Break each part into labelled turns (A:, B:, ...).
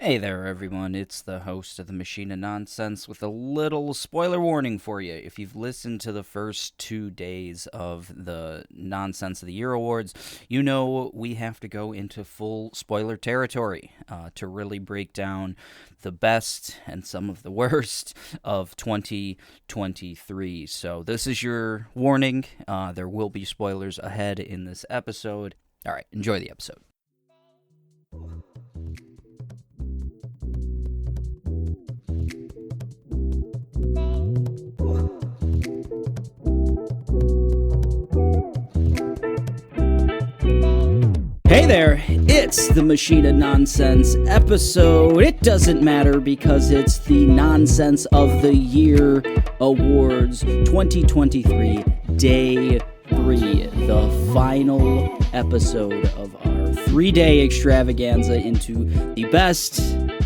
A: Hey there, everyone. It's the host of the Machine of Nonsense with a little spoiler warning for you. If you've listened to the first 2 days of the Nonsense of the Year Awards, you know we have to go into full spoiler territory to really break down the best and some of the worst of 2023. So, this is your warning. There will be spoilers ahead in this episode. All right, enjoy the episode. Hey there, it's the Machine of Nonsense episode. It doesn't matter because it's the Nonsense of the Year Awards 2023, Day 3, the final episode of our 3-day extravaganza into the best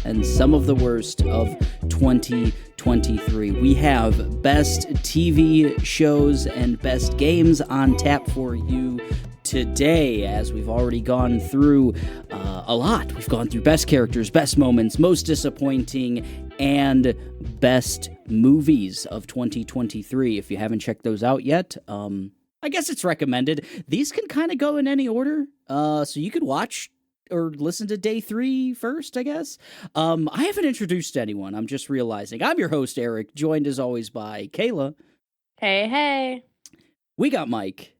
A: and some of the worst of 2023. We have best TV shows and best games on tap for you today, as we've already gone through a lot. We've gone through best characters, best moments, most disappointing, and best movies of 2023. If you haven't checked those out yet, I guess it's recommended. These can kind of go in any order, so you could watch or listen to day 3 first, I guess. I haven't introduced anyone. I'm just realizing. I'm your host, Eric, joined as always by Kayla.
B: Hey.
A: We got Mike.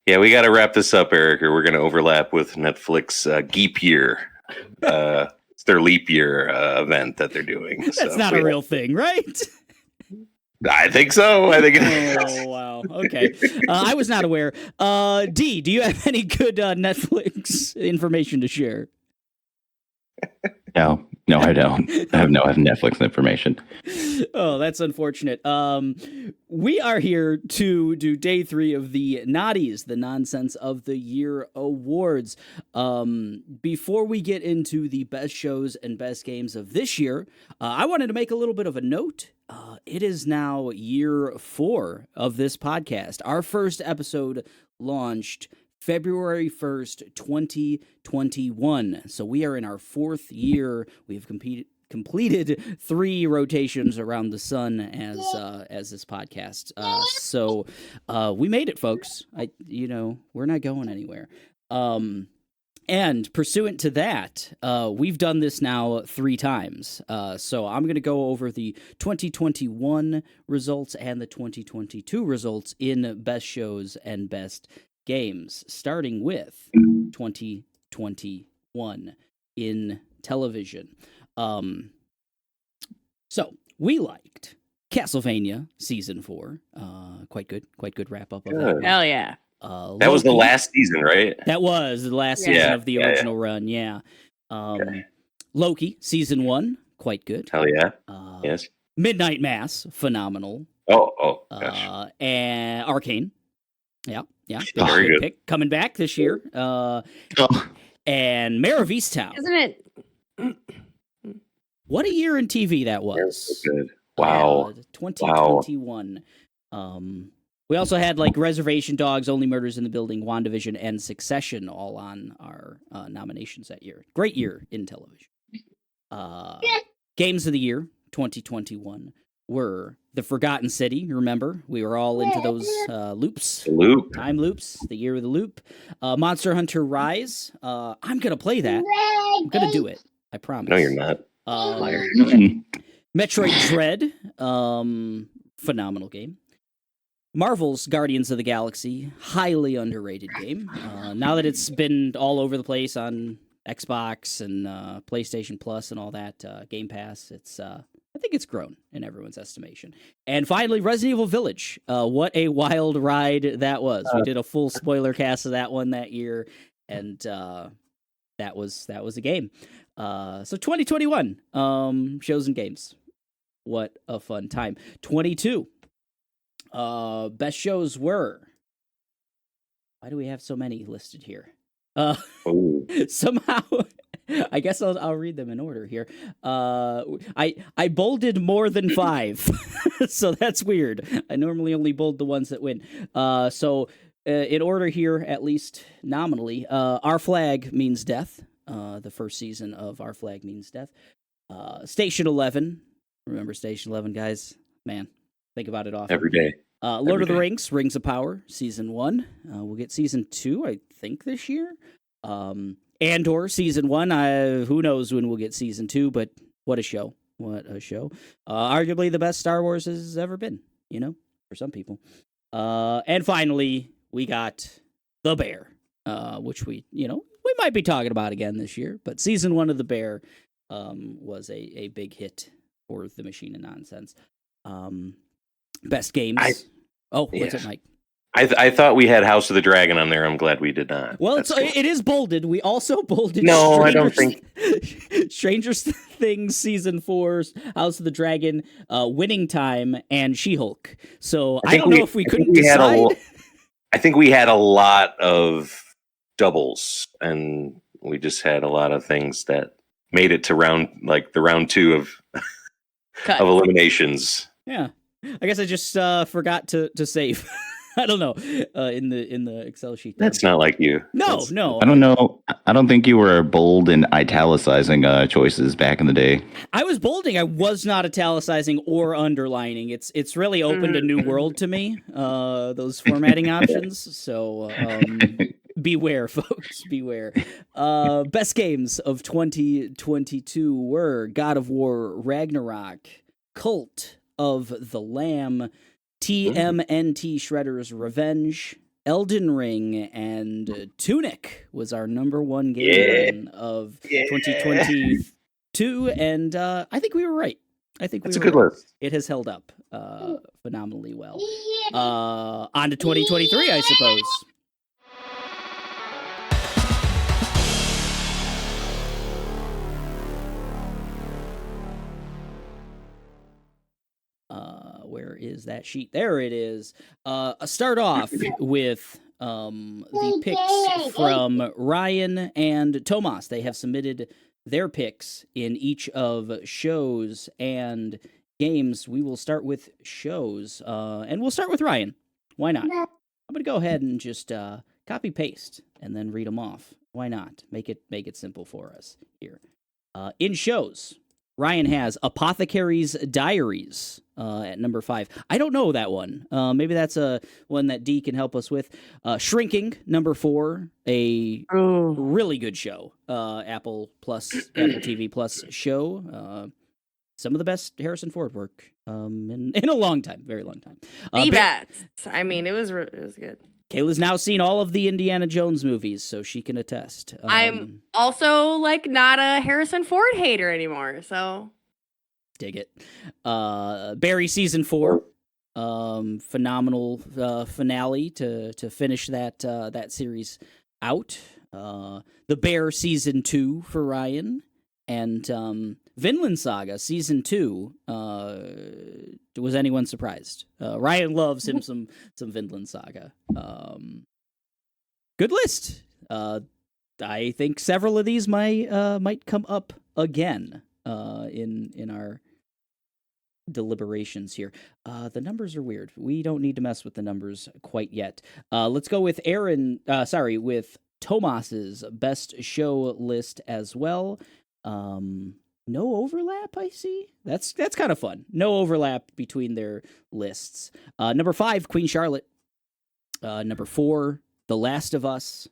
C: Yeah, we got to wrap this up, Eric, or we're going to overlap with Netflix Geep Year. It's their leap year event that they're doing.
A: That's not a real thing, right?
C: I think so. I think.
A: Oh, wow. Okay. I was not aware. D, do you have any good Netflix information to share?
D: No, I don't. I have Netflix information.
A: Oh, that's unfortunate. We are here to do day 3 of the Naughties, the Nonsense of the Year Awards. Before we get into the best shows and best games of this year, I wanted to make a little bit of a note. It is now year 4 of this podcast. Our first episode launched February 1st, 2021. So we are in our 4th year. We have completed 3 rotations around the sun as this podcast. So we made it, folks. We're not going anywhere. And pursuant to that, we've done this now 3 times. So I'm going to go over the 2021 results and the 2022 results in best shows and best games, starting with 2021 in television. So we liked Castlevania Season 4. Quite good wrap up of that.
B: Hell yeah.
C: That was the last season, right?
A: That was the last season of the original run, yeah. Loki, Season 1, quite good.
C: Hell yeah. Yes.
A: Midnight Mass, phenomenal.
C: Oh, gosh.
A: And Arcane. Yeah.
C: Very good.
A: Pick, coming back this year. And Mare of Easttown.
B: Isn't it?
A: What a year in TV that was.
C: Good. Wow.
A: 2021. We also had Reservation Dogs, Only Murders in the Building, WandaVision, and Succession all on our nominations that year. Great year in television. Games of the year 2021 were The Forgotten City. Remember, we were all into those loops. Time loops, the year of the loop. Monster Hunter Rise. I'm going to play that. I'm going to do it. I promise.
C: No, you're not.
A: Metroid Dread. Phenomenal game. Marvel's Guardians of the Galaxy, highly underrated game. Now that it's been all over the place on Xbox and PlayStation Plus and all that, Game Pass, I think it's grown in everyone's estimation. And finally, Resident Evil Village. What a wild ride that was. We did a full spoiler cast of that one that year, and that was a game. So 2021, shows and games. What a fun time. 22. Best shows were. Why do we have so many listed here? Somehow, I guess I'll read them in order here. I bolded more than 5, so that's weird. I normally only bold the ones that win. So in order here, at least nominally, Our Flag Means Death. the first season of Our Flag Means Death. Station 11. Remember Station 11, guys? Man, think about it often.
C: Every day.
A: Lord of the Rings, Rings of Power, Season 1. We'll get Season 2, I think, this year. Andor, Season 1. Who knows when we'll get Season 2, but what a show. What a show. Arguably the best Star Wars has ever been, for some people. And finally, we got The Bear, which we might be talking about again this year. But Season 1 of The Bear was a big hit for the Machine of Nonsense. Best games. What's it, Mike?
C: I thought we had House of the Dragon on there. I'm glad we did not.
A: Well, it is bolded. We also bolded.
C: No, I don't think.
A: Stranger Things Season 4, House of the Dragon, Winning Time, and She-Hulk. So I don't know if we couldn't decide.
C: I think we had a lot of doubles, and we just had a lot of things that made it to round 2 of eliminations.
A: Yeah. I guess I just forgot to save. I don't know. In the Excel sheet.
C: That's not like you.
A: No.
D: I don't know. I don't think you were bold in italicizing choices back in the day.
A: I was bolding. I was not italicizing or underlining. It's really opened a new world to me. Those formatting options. So beware, folks. Beware. Best games of 2022 were God of War Ragnarok, Cult of the Lamb, TMNT Shredder's Revenge, Elden Ring, and Tunic was our number one game of 2022, and I think we were right.
C: That's a good list.
A: It has held up phenomenally well. On to 2023, I suppose. Where is that sheet? There it is. Start off with the picks from Ryan and Tomas. They have submitted their picks in each of shows and games. We will start with shows, and we'll start with Ryan. Why not? I'm going to go ahead and just copy paste and then read them off. Why not? Make it simple for us here. In shows, Ryan has Apothecary's Diaries at number 5. I don't know that one. Maybe that's a one that D can help us with. Shrinking, number 4, a really good show. Apple TV Plus show. Some of the best Harrison Ford work in a long time, very long time.
B: The best. I mean, it was good.
A: Kayla's now seen all of the Indiana Jones movies, so she can attest.
B: I'm also not a Harrison Ford hater anymore, so
A: dig it. Barry season 4, phenomenal finale to finish that series out. The Bear season 2 for Ryan, and Vinland Saga season 2. Was anyone surprised? Ryan loves him some Vinland Saga. Good list. I think several of these might come up again in our deliberations here. The numbers are weird. We don't need to mess with the numbers quite yet. Let's go with with Tomas's best show list as well. No overlap, I see. That's kind of fun. No overlap between their lists. Number 5, Queen Charlotte. Number 4, The Last of Us.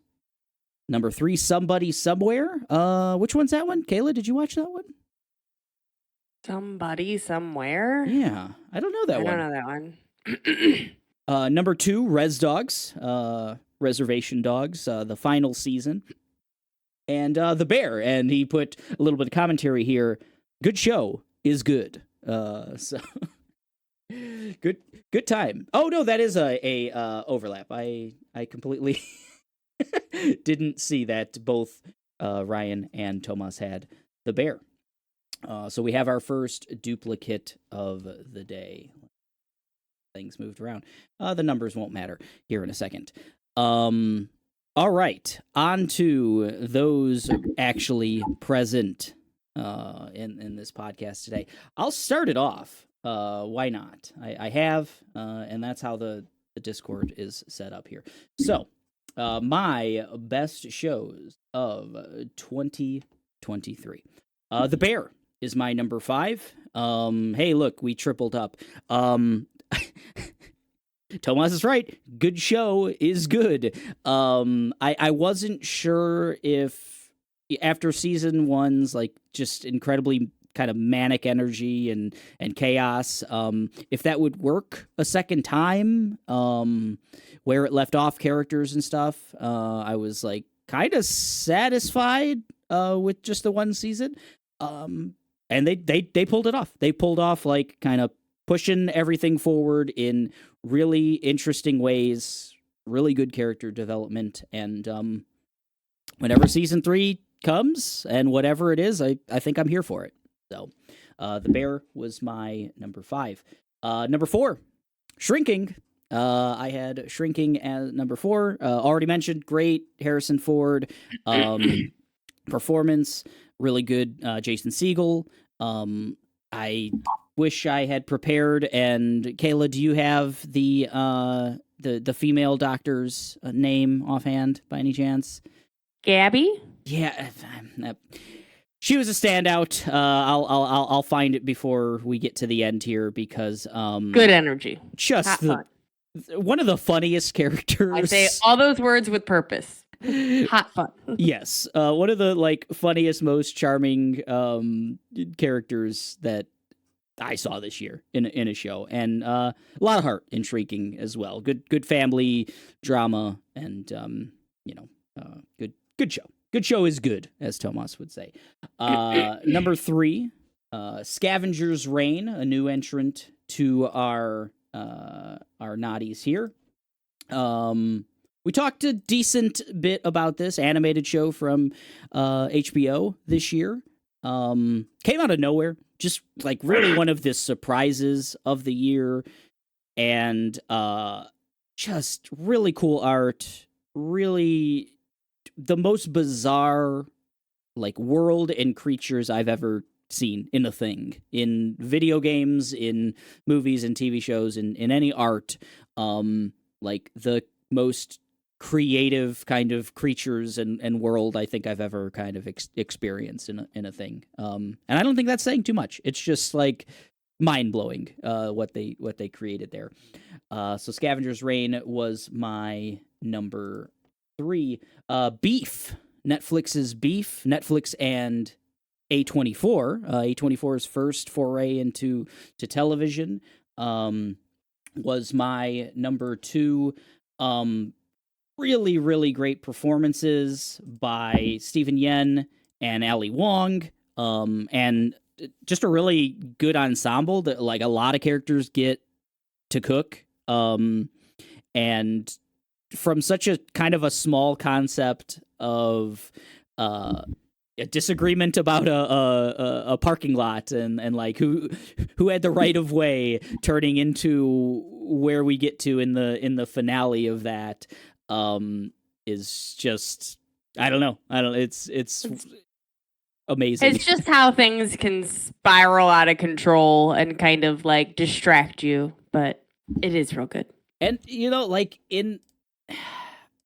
A: Number 3, Somebody Somewhere. Which one's that one? Kayla, did you watch that one?
B: Somebody Somewhere?
A: Yeah, I don't know that one.
B: I don't know that one.
A: Number 2, Res Dogs. Reservation Dogs. The final season. And The Bear, and he put a little bit of commentary here. Good show is good. So good time. Oh no, that is a overlap. I completely didn't see that both Ryan and Tomas had The Bear. So we have our first duplicate of the day. Things moved around. The numbers won't matter here in a second. All right, on to those actually present in this podcast today. I'll start it off. Why not? I have, and that's how the Discord is set up here. So, My best shows of 2023. The Bear is my number 5. Hey, look, we tripled up. Tomas is right. Good show is good. I wasn't sure if after season 1's like just incredibly kind of manic energy and chaos, if that would work a second time, where it left off characters and stuff. I was like kind of satisfied with just the one season. And they pulled it off. They pulled off like kind of pushing everything forward in really interesting ways, really good character development, and whenever season 3 comes and whatever it is, I think I'm here for it. So The Bear was my number 5. Number 4, Shrinking. I had Shrinking as number 4. Already mentioned, great Harrison Ford performance, really good Jason Segel. I wish I had prepared. And Kayla, do you have the female doctor's name offhand by any chance?
B: Gabby?
A: Yeah, she was a standout. I'll find it before we get to the end here because
B: good energy.
A: Just one of the funniest characters.
B: I say all those words with purpose. Hot fun.
A: Yes, one of the like funniest, most charming characters that I saw this year in a show, and a lot of heart in Shrinking as well. Good family drama, and good show. Good show is good, as Tomas would say. Number 3, Scavenger's Reign, a new entrant to our naughties here. We talked a decent bit about this animated show from HBO this year. Came out of nowhere, just like really one of the surprises of the year, and just really cool art, really the most bizarre like world and creatures I've ever seen in a thing, in video games, in movies and TV shows, in any art. Like the most creative kind of creatures and world I think I've ever kind of experienced in a thing. And I don't think that's saying too much. It's just like mind-blowing what they created there. So Scavenger's Reign was my number 3. Beef, Netflix's Beef, Netflix and A24. A24's first foray into television was my number 2. Really, really great performances by Stephen Yen and Ali Wong, and just a really good ensemble that like a lot of characters get to cook, and from such a kind of a small concept of a disagreement about a parking lot and like who had the right of way, turning into where we get to in the finale of that, is just it's amazing.
B: It's just how things can spiral out of control and kind of like distract you, but it is real good.
A: And like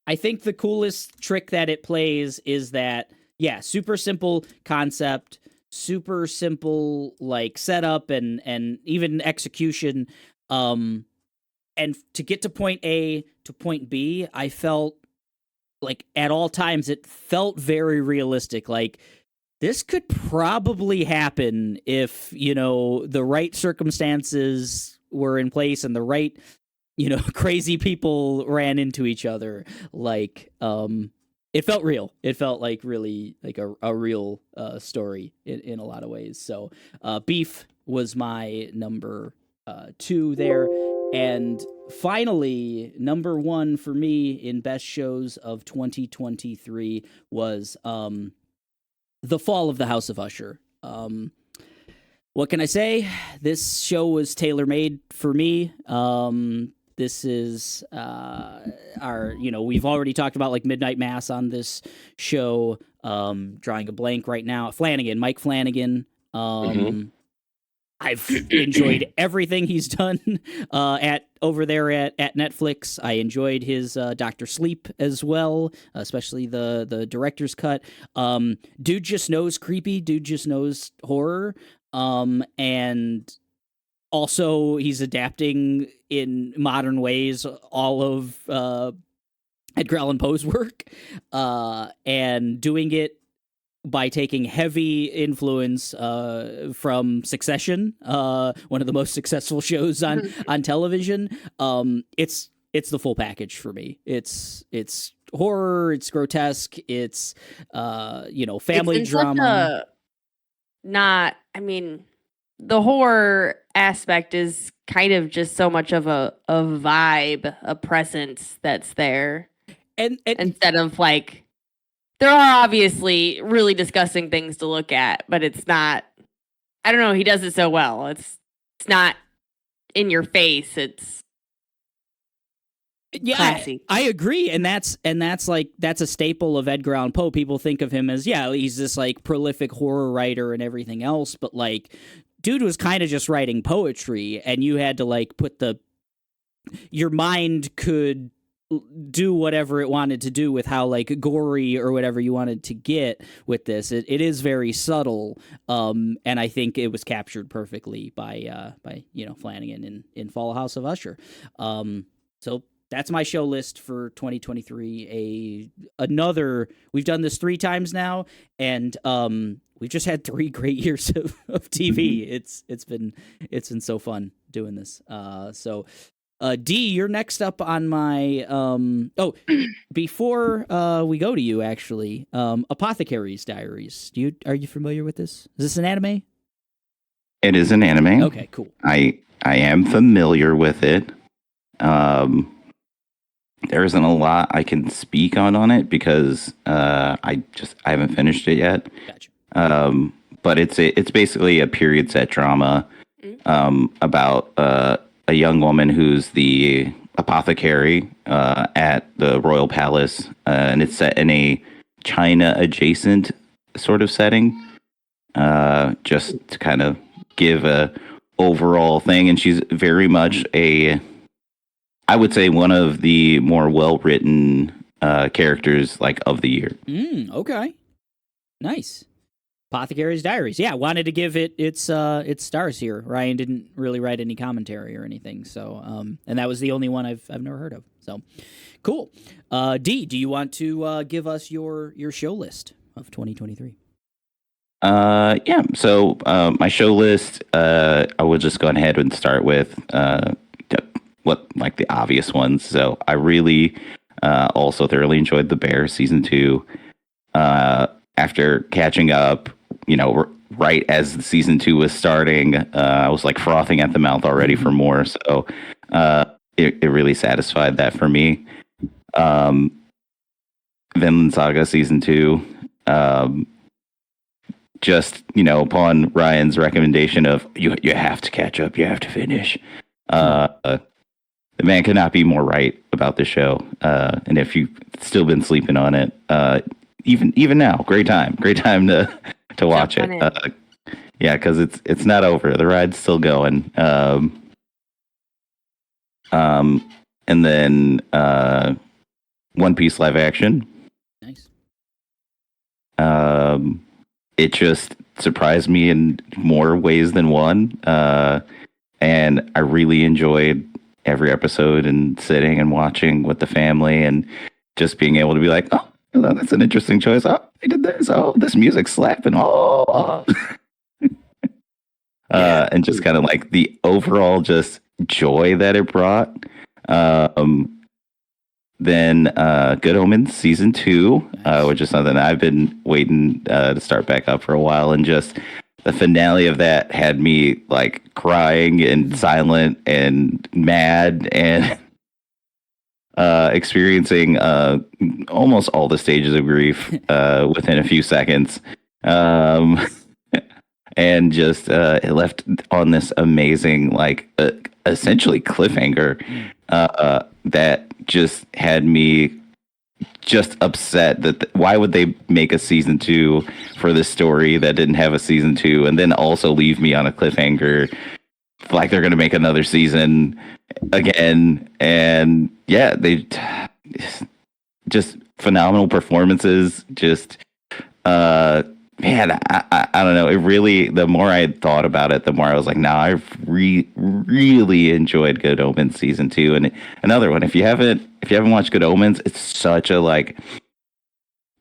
A: I think the coolest trick that it plays is that, yeah, super simple concept, super simple like setup and even execution. And to get to point A to point B, I felt like at all times it felt very realistic. Like this could probably happen if, the right circumstances were in place and the right, crazy people ran into each other. Like, it felt real. It felt like really like a real story in a lot of ways. So Beef was my number 2 there. And finally, number 1 for me in best shows of 2023 was The Fall of the House of Usher. What can I say? This show was tailor-made for me. This is our, we've already talked about like Midnight Mass on this show. Drawing a blank right now. Mike Flanagan. I've enjoyed everything he's done at over there at Netflix. I enjoyed his Dr. Sleep as well, especially the director's cut. Dude just knows creepy. Dude just knows horror. And also he's adapting in modern ways all of Edgar Allan Poe's work, and doing it by taking heavy influence from Succession, one of the most successful shows on television. It's the full package for me. It's horror, it's grotesque, it's family drama.
B: The horror aspect is kind of just so much of a vibe, a presence that's there,
A: and
B: instead of like. There are obviously really disgusting things to look at, but it's not. I don't know. He does it so well. It's not in your face. It's classy.
A: I agree, and that's a staple of Edgar Allan Poe. People think of him as he's this like prolific horror writer and everything else, but like, dude was kind of just writing poetry, and you had to like your mind could do whatever it wanted to do with how like gory or whatever you wanted to get with this. It is very subtle, and I think it was captured perfectly by Flanagan in Fall House of Usher. So that's my show list for 2023. We've done this 3 times now, and we've just had 3 great years of TV. It's been so fun doing this. D, you're next up on my before we go to you, actually, Apothecary's Diaries. Are you familiar with this? Is this an anime?
D: It is an anime.
A: Okay, cool.
D: I am familiar with it. There isn't a lot I can speak on it because I haven't finished it yet.
A: Gotcha.
D: But it's basically a period set drama about a young woman who's the apothecary at the royal palace, and it's set in a China adjacent sort of setting, just to kind of give a overall thing. And she's very much I would say one of the more well-written characters like of the year.
A: Okay. Nice. Apothecary's Diaries. Yeah, wanted to give it its stars here. Ryan didn't really write any commentary or anything, so and that was the only one I've never heard of. So cool. D, do you want to give us your show list of 2023?
D: Yeah. So my show list, I will just go ahead and start with the obvious ones. So I really also thoroughly enjoyed The Bear season 2. After catching up, right as the season 2 was starting, I was like frothing at the mouth already for more. So it really satisfied that for me. Vinland Saga season 2. Just, upon Ryan's recommendation of you have to catch up, you have to finish. The man could not be more right about the show. And if you've still been sleeping on it, even now, great time to watch it. Yeah, because it's not over. The ride's still going. And then One Piece live action.
A: Nice.
D: It just surprised me in more ways than one. And I really enjoyed every episode and sitting and watching with the family and just being able to be like, oh, that's an interesting choice. Oh, they did this. Oh, this music's slapping. Oh. And just kind of like the overall just joy that it brought. Then Good Omens season 2, which is something I've been waiting to start back up for a while, and just the finale of that had me like crying and silent and mad and experiencing almost all the stages of grief within a few seconds. And just it left on this amazing, like, essentially cliffhanger that just had me just upset that why would they make a season 2 for this story that didn't have a season 2, and then also leave me on a cliffhanger like they're going to make another season again. And yeah, they just phenomenal performances. Just man, I don't know. It really, the more I thought about it, the more I was like, nah, I've really enjoyed Good Omens season 2. And another one, if you haven't watched Good Omens, it's such a like,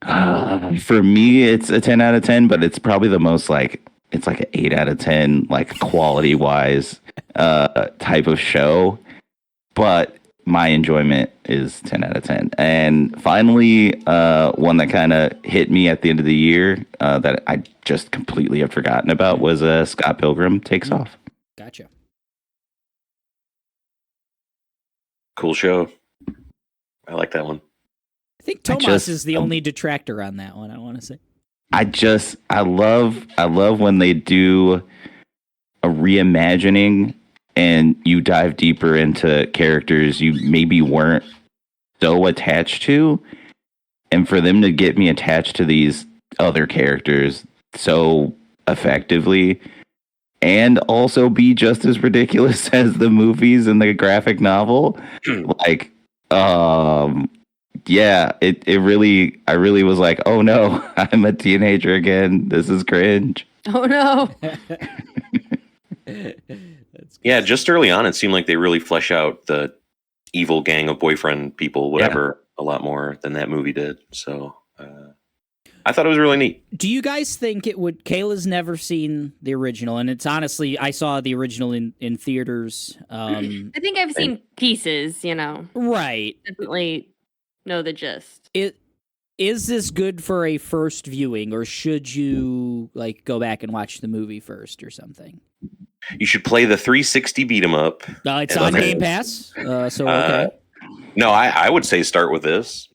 D: for me, it's a 10 out of 10, but it's probably the most like, it's like an 8 out of 10, like quality wise, type of show. But my enjoyment is 10 out of 10. And finally, one that kind of hit me at the end of the year that I just completely have forgotten about was Scott Pilgrim Takes Off.
A: Gotcha.
C: Cool show. I like that one.
A: I think Tomas is the only detractor on that one, I want to say.
D: I love when they do a reimagining and you dive deeper into characters you maybe weren't so attached to, and for them to get me attached to these other characters so effectively and also be just as ridiculous as the movies and the graphic novel. Like, yeah, it really, I really was like, oh no, I'm a teenager again. This is cringe.
B: Oh no.
C: Yeah, just early on, it seemed like they really flesh out the evil gang of boyfriend people, whatever, a lot more than that movie did. So I thought it was really neat.
A: Do you guys think it would... Kayla's never seen the original, and it's honestly, I saw the original in theaters.
B: I think I've seen pieces, you know.
A: Right.
B: Definitely know the gist.
A: Is this good for a first viewing, or should you like go back and watch the movie first or something?
C: You should play the 360 beat 'em up.
A: It's on Game Pass, so okay.
C: No, I would say start with this.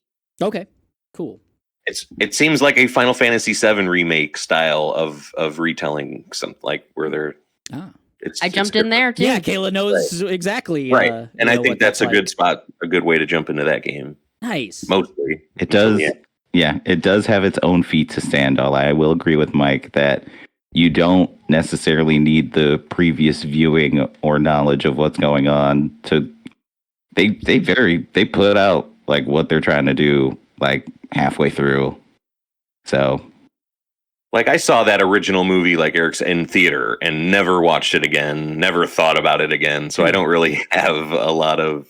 A: Okay, cool.
C: It seems like a Final Fantasy VII remake style of retelling, something like where they're.
B: I jumped in there too.
A: Yeah, Kayla knows exactly.
C: Right, and I think that's a good spot, a good way to jump into that game.
A: Nice.
C: Mostly,
D: it does. Yeah, it does have its own feet to stand on. I will agree with Mike that you don't necessarily need the previous viewing or knowledge of what's going on to. They put out like what they're trying to do like halfway through. So,
C: like I saw that original movie like Eric's in theater and never watched it again, never thought about it again. So I don't really have a lot of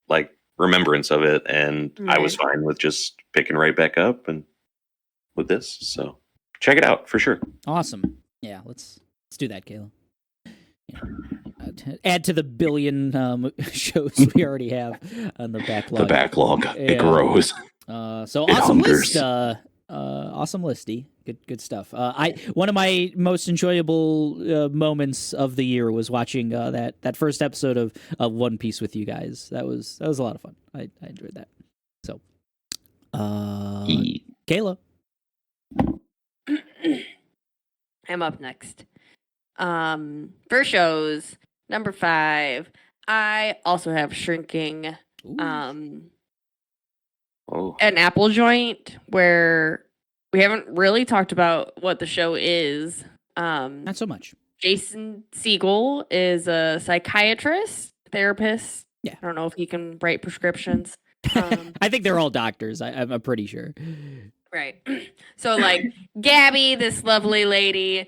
C: like remembrance of it, and I was fine with just picking right back up and with this. So check it out for sure.
A: Awesome. Yeah, let's do that, Kayla. Yeah. Add to the billion shows we already have on the backlog.
D: The backlog, it grows.
A: So awesome list. Awesome listy. Good stuff. One of my most enjoyable moments of the year was watching that first episode of One Piece with you guys. That was a lot of fun. I enjoyed that. So, Kayla.
B: I'm up next. For shows, number 5, I also have Shrinking. An Apple joint where we haven't really talked about what the show is.
A: Not so much.
B: Jason Segel is a psychiatrist, therapist.
A: Yeah.
B: I don't know if he can write prescriptions.
A: I think they're all doctors. I'm pretty sure.
B: Right. So, like, Gabby, this lovely lady,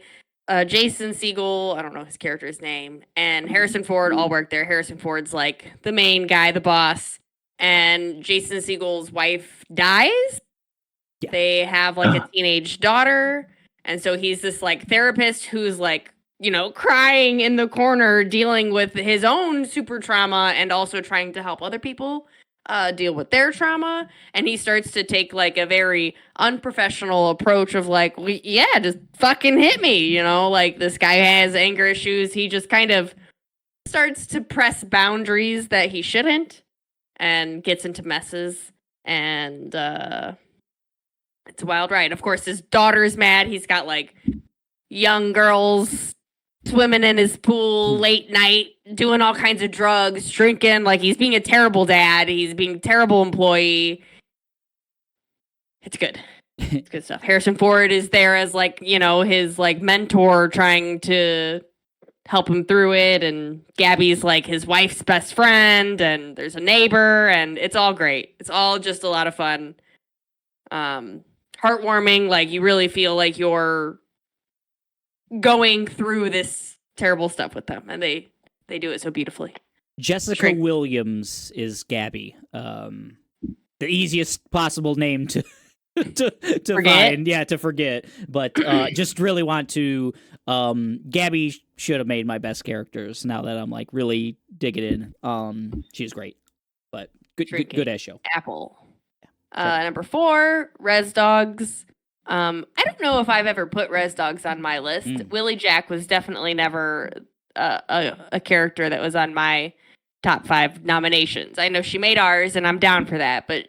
B: Jason Segel, I don't know his character's name, and Harrison Ford all work there. Harrison Ford's, like, the main guy, the boss, and Jason Segel's wife dies. Yeah. They have, like, a teenage daughter, and so he's this, like, therapist who's, like, you know, crying in the corner, dealing with his own super trauma and also trying to help other people deal with their trauma. And he starts to take like a very unprofessional approach of like, yeah, just fucking hit me. You know, like this guy has anger issues. He just kind of starts to press boundaries that he shouldn't and gets into messes. And it's a wild ride. Of course, his daughter's mad. He's got like young girls swimming in his pool late night, doing all kinds of drugs, drinking. Like he's being a terrible dad. He's being a terrible employee. It's good. It's good stuff. Harrison Ford is there as like, his like mentor trying to help him through it, and Gabby's like his wife's best friend, and there's a neighbor, and it's all great. It's all just a lot of fun. Heartwarming, like you really feel like you're going through this terrible stuff with them, and they do it so beautifully.
A: Jessica Williams is Gabby. The easiest possible name to forget. But just really want to. Gabby should have made my best characters. Now that I'm like really digging in, she's great. But good ass show.
B: Apple. Number 4, Res Dogs. I don't know if I've ever put Res Dogs on my list. Willie Jack was definitely never a character that was on my top 5 nominations. I know she made ours, and I'm down for that. But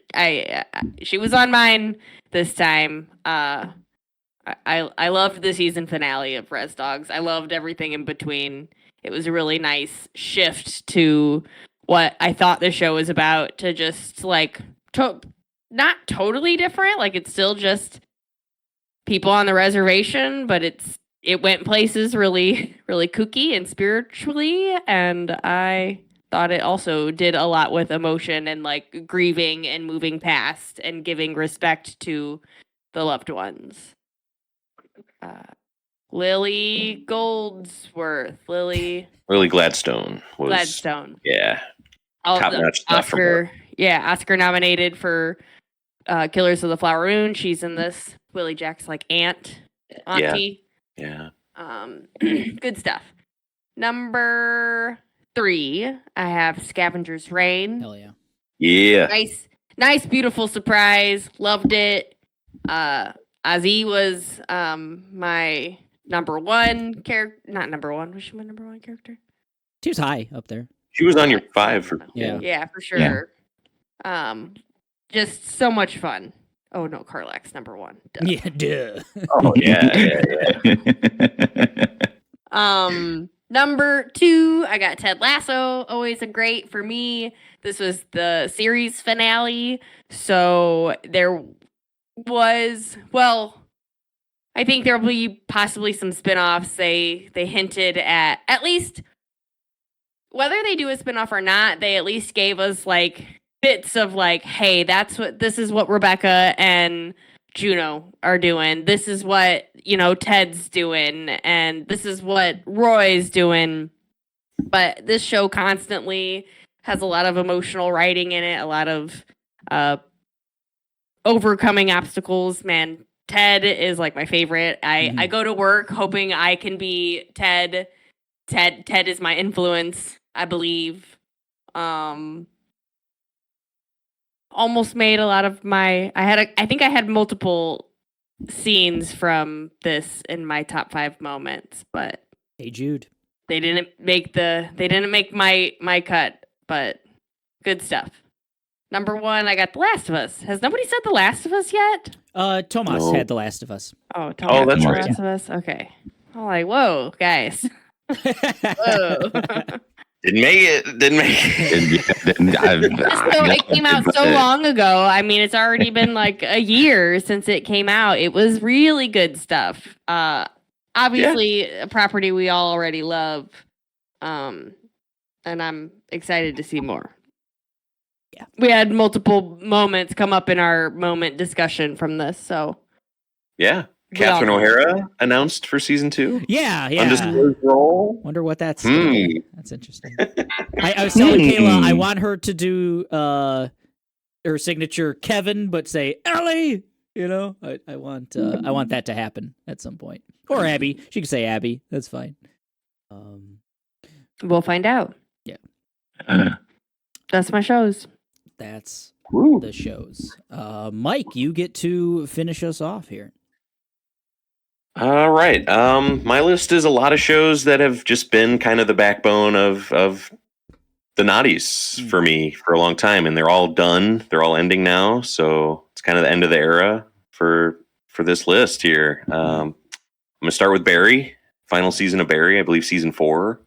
B: she was on mine this time. I loved the season finale of Res Dogs. I loved everything in between. It was a really nice shift to what I thought the show was about, to just like not totally different. Like it's still just people on the reservation, but it went places really, really kooky and spiritually, and I thought it also did a lot with emotion and like grieving and moving past and giving respect to the loved ones. Lily
C: Gladstone was
B: Gladstone.
C: Yeah. Top-notch stuff from her.
B: Yeah, Oscar nominated for Killers of the Flower Moon. She's in this. Willie Jack's like auntie.
C: Yeah.
B: Good stuff. Number 3, I have Scavenger's Reign.
A: Hell yeah.
C: Yeah.
B: Nice, beautiful surprise. Loved it. Ozzy was my number 1 character. Not number 1. Was she my number 1 character?
A: She was high up there.
C: She was on your 5.
B: Yeah, for sure. Yeah. Just so much fun. Oh no, Carlack's number 1. Duh.
A: Yeah, duh.
C: Oh yeah.
B: Number 2, I got Ted Lasso. Always a great for me. This was the series finale, so there was, I think there will be possibly some spinoffs. They hinted at least, whether they do a spinoff or not, they at least gave us like bits of like, hey, this is what Rebecca and Juno are doing. This is what, Ted's doing, and this is what Roy's doing. But this show constantly has a lot of emotional writing in it, a lot of overcoming obstacles. Man, Ted is like my favorite. I go to work hoping I can be Ted. Ted is my influence, I believe. Almost made a lot of my. I think I had multiple scenes from this in my top 5 moments, but
A: Hey Jude.
B: They didn't make my cut, but good stuff. Number 1, I got The Last of Us. Has nobody said The Last of Us yet?
A: Tomas had The Last of Us.
B: Oh, Tomas
C: that's
B: had
C: right.
B: The Last of Us. Okay. I'm like, whoa, guys. Whoa.
C: Didn't make it.
B: It came out so long ago. I mean, it's already been like a year since it came out. It was really good stuff. Obviously, a property we all already love. And I'm excited to see more.
A: Yeah.
B: We had multiple moments come up in our moment discussion from this, so.
C: Yeah. Catherine O'Hara announced for season 2.
A: Yeah.
C: Undisclosed role.
A: Wonder what that's. That's interesting. I was telling Kayla I want her to do her signature Kevin, but say Ellie. I want that to happen at some point. Or Abby. She can say Abby. That's fine.
B: We'll find out.
A: Yeah.
B: That's my shows.
A: That's the shows. Mike, you get to finish us off here.
C: All right. My list is a lot of shows that have just been kind of the backbone of the Naughties for me for a long time, and they're all done. They're all ending now, so it's kind of the end of the era for this list here. I'm gonna start with Barry, final season of Barry, I believe season 4.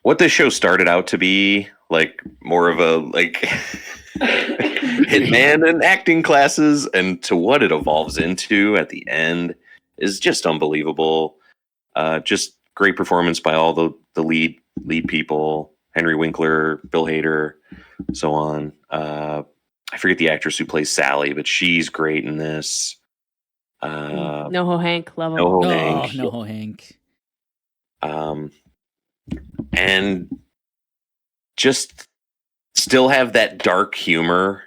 C: What this show started out to be, like more of a like hitman and acting classes, and to what it evolves into at the end is just unbelievable. Just great performance by all the lead people: Henry Winkler, Bill Hader, so on. I forget the actress who plays Sally, but she's great in this.
B: NoHo Hank, love him.
C: NoHo
A: Oh,
C: Hank.
A: no, Hank.
C: And just still have that dark humor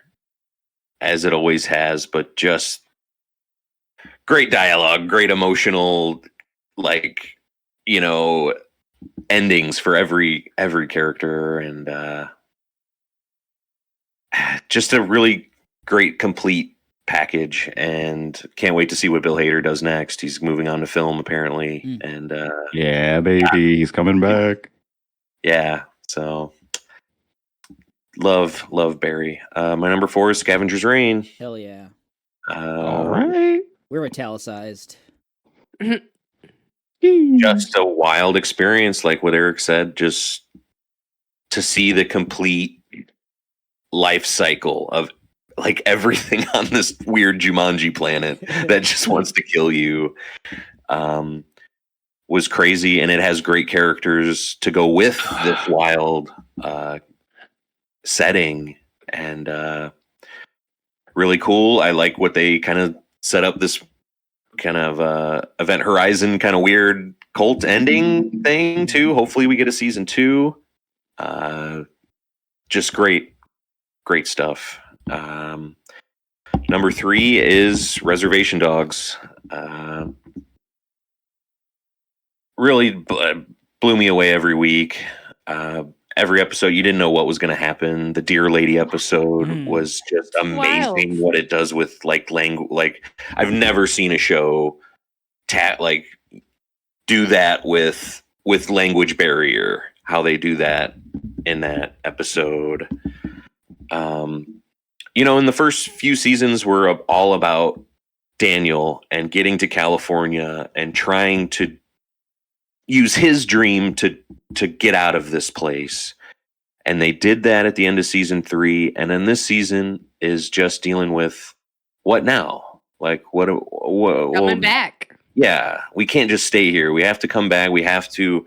C: as it always has, but just great dialogue, great emotional, like, endings for every character, and just a really great complete package. And can't wait to see what Bill Hader does next. He's moving on to film apparently. And
D: yeah, baby, he's coming back.
C: Yeah, so love Barry. My number 4 is Scavenger's Reign.
A: Hell yeah.
D: All right.
A: We're italicized.
C: Just a wild experience, like what Eric said, just to see the complete life cycle of like everything on this weird Jumanji planet that just wants to kill you. Was crazy, and it has great characters to go with this wild setting, and really cool. I like what they kind of set up, this kind of Event Horizon kind of weird cult ending thing too. Hopefully we get a season 2. Just great stuff. Number 3 is Reservation Dogs. Really blew me away every week. Every episode, you didn't know what was going to happen. The Deer Lady episode was just amazing. What it does with like language. Like, I've never seen a show do that with language barrier. How they do that in that episode. In the first few seasons were all about Daniel and getting to California and trying to use his dream to get out of this place. And they did that at the end of season 3. And then this season is just dealing with what now? Like, what
B: Coming back.
C: Yeah, we can't just stay here. We have to come back. We have to.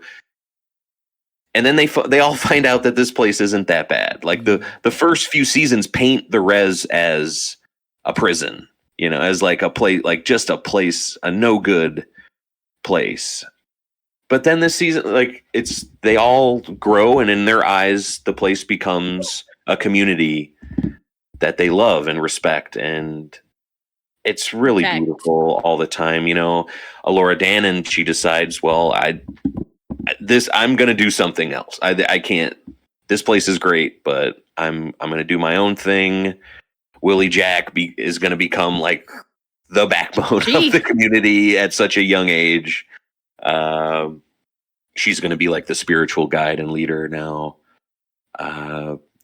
C: And then they all find out that this place isn't that bad. Like the first few seasons paint the res as a prison, as like a place, like just a place, a no good place. But then this season, like they all grow, and in their eyes, the place becomes a community that they love and respect, and it's really beautiful all the time. Alora Dannon, she decides, well, I'm going to do something else. I can't. This place is great, but I'm going to do my own thing. Willie Jack is going to become like the backbone of the community at such a young age. She's going to be like the spiritual guide and leader now.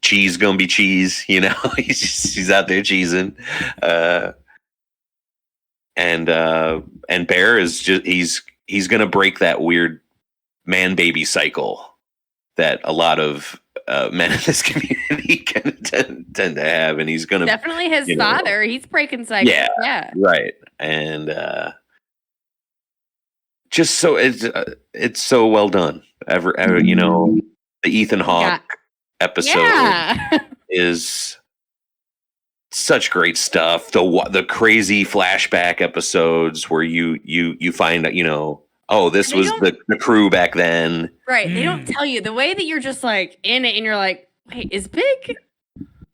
C: Cheese going to be Cheese, he's out there cheesing. And Bear is just, he's going to break that weird man baby cycle that a lot of men in this community tend to have. And he's going to
B: definitely his father. He's breaking cycles. Yeah.
C: Right. And, just so it's so well done. Ever the Ethan Hawke episode is such great stuff. The crazy flashback episodes where you find that this was the crew back then.
B: Right. They don't tell you the way that you're just like in it, and you're like, wait, is Big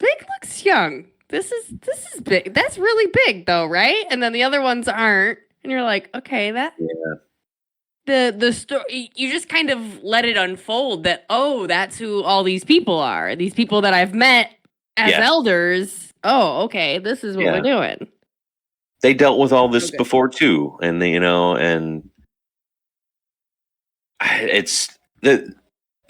B: looks young. This is big. That's really big though, right? And then the other ones aren't, and you're like, okay, that. Yeah. The story, you just kind of let it unfold that, that's who all these people are. These people that I've met as elders. Oh, okay, this is what we're doing.
C: They dealt with all this before too, and and it's the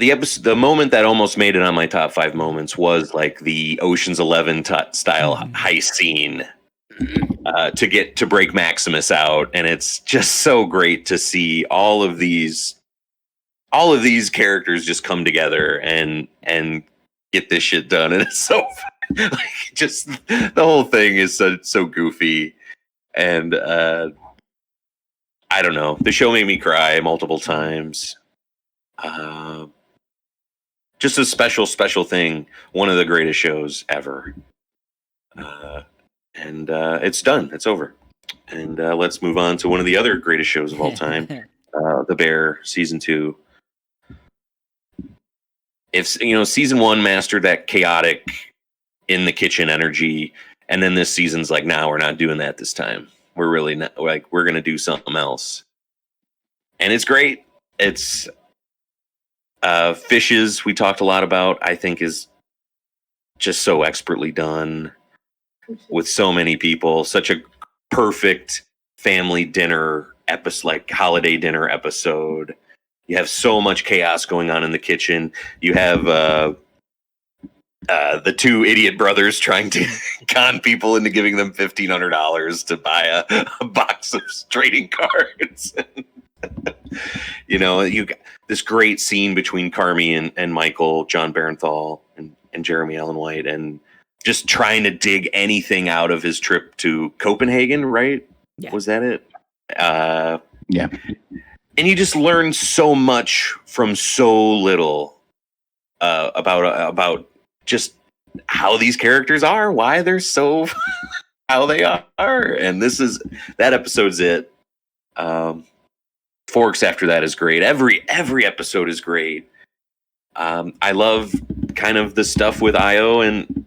C: episode. The moment that almost made it on my top 5 moments was like the Ocean's 11 style heist scene. To break Maximus out, and it's just so great to see all of these characters just come together and get this shit done, and it's so like just the whole thing is so goofy, and I don't know. The show made me cry multiple times. Just a special thing. One of the greatest shows ever. And it's done. It's over. And let's move on to one of the other greatest shows of all time, The Bear season 2. If season 1 mastered that chaotic in the kitchen energy, and then this season's like, nah, we're not doing that this time. We're really not, like, we're gonna do something else. And it's great. It's Fishes, we talked a lot about, I think is just so expertly done with so many people. Such a perfect family dinner episode, like holiday dinner episode. You have so much chaos going on in the kitchen. You have the two idiot brothers trying to con people into giving them $1,500 to buy a box of trading cards. You got this great scene between Carmi and Michael, John Barenthal, and Jeremy Allen White, and just trying to dig anything out of his trip to Copenhagen, right?
A: Yeah.
C: Was that it?
D: Yeah.
C: And you just learn so much from so little about just how these characters are, why they're so how they are. And that episode's it. Forks after that is great. Every episode is great. I love kind of the stuff with Io and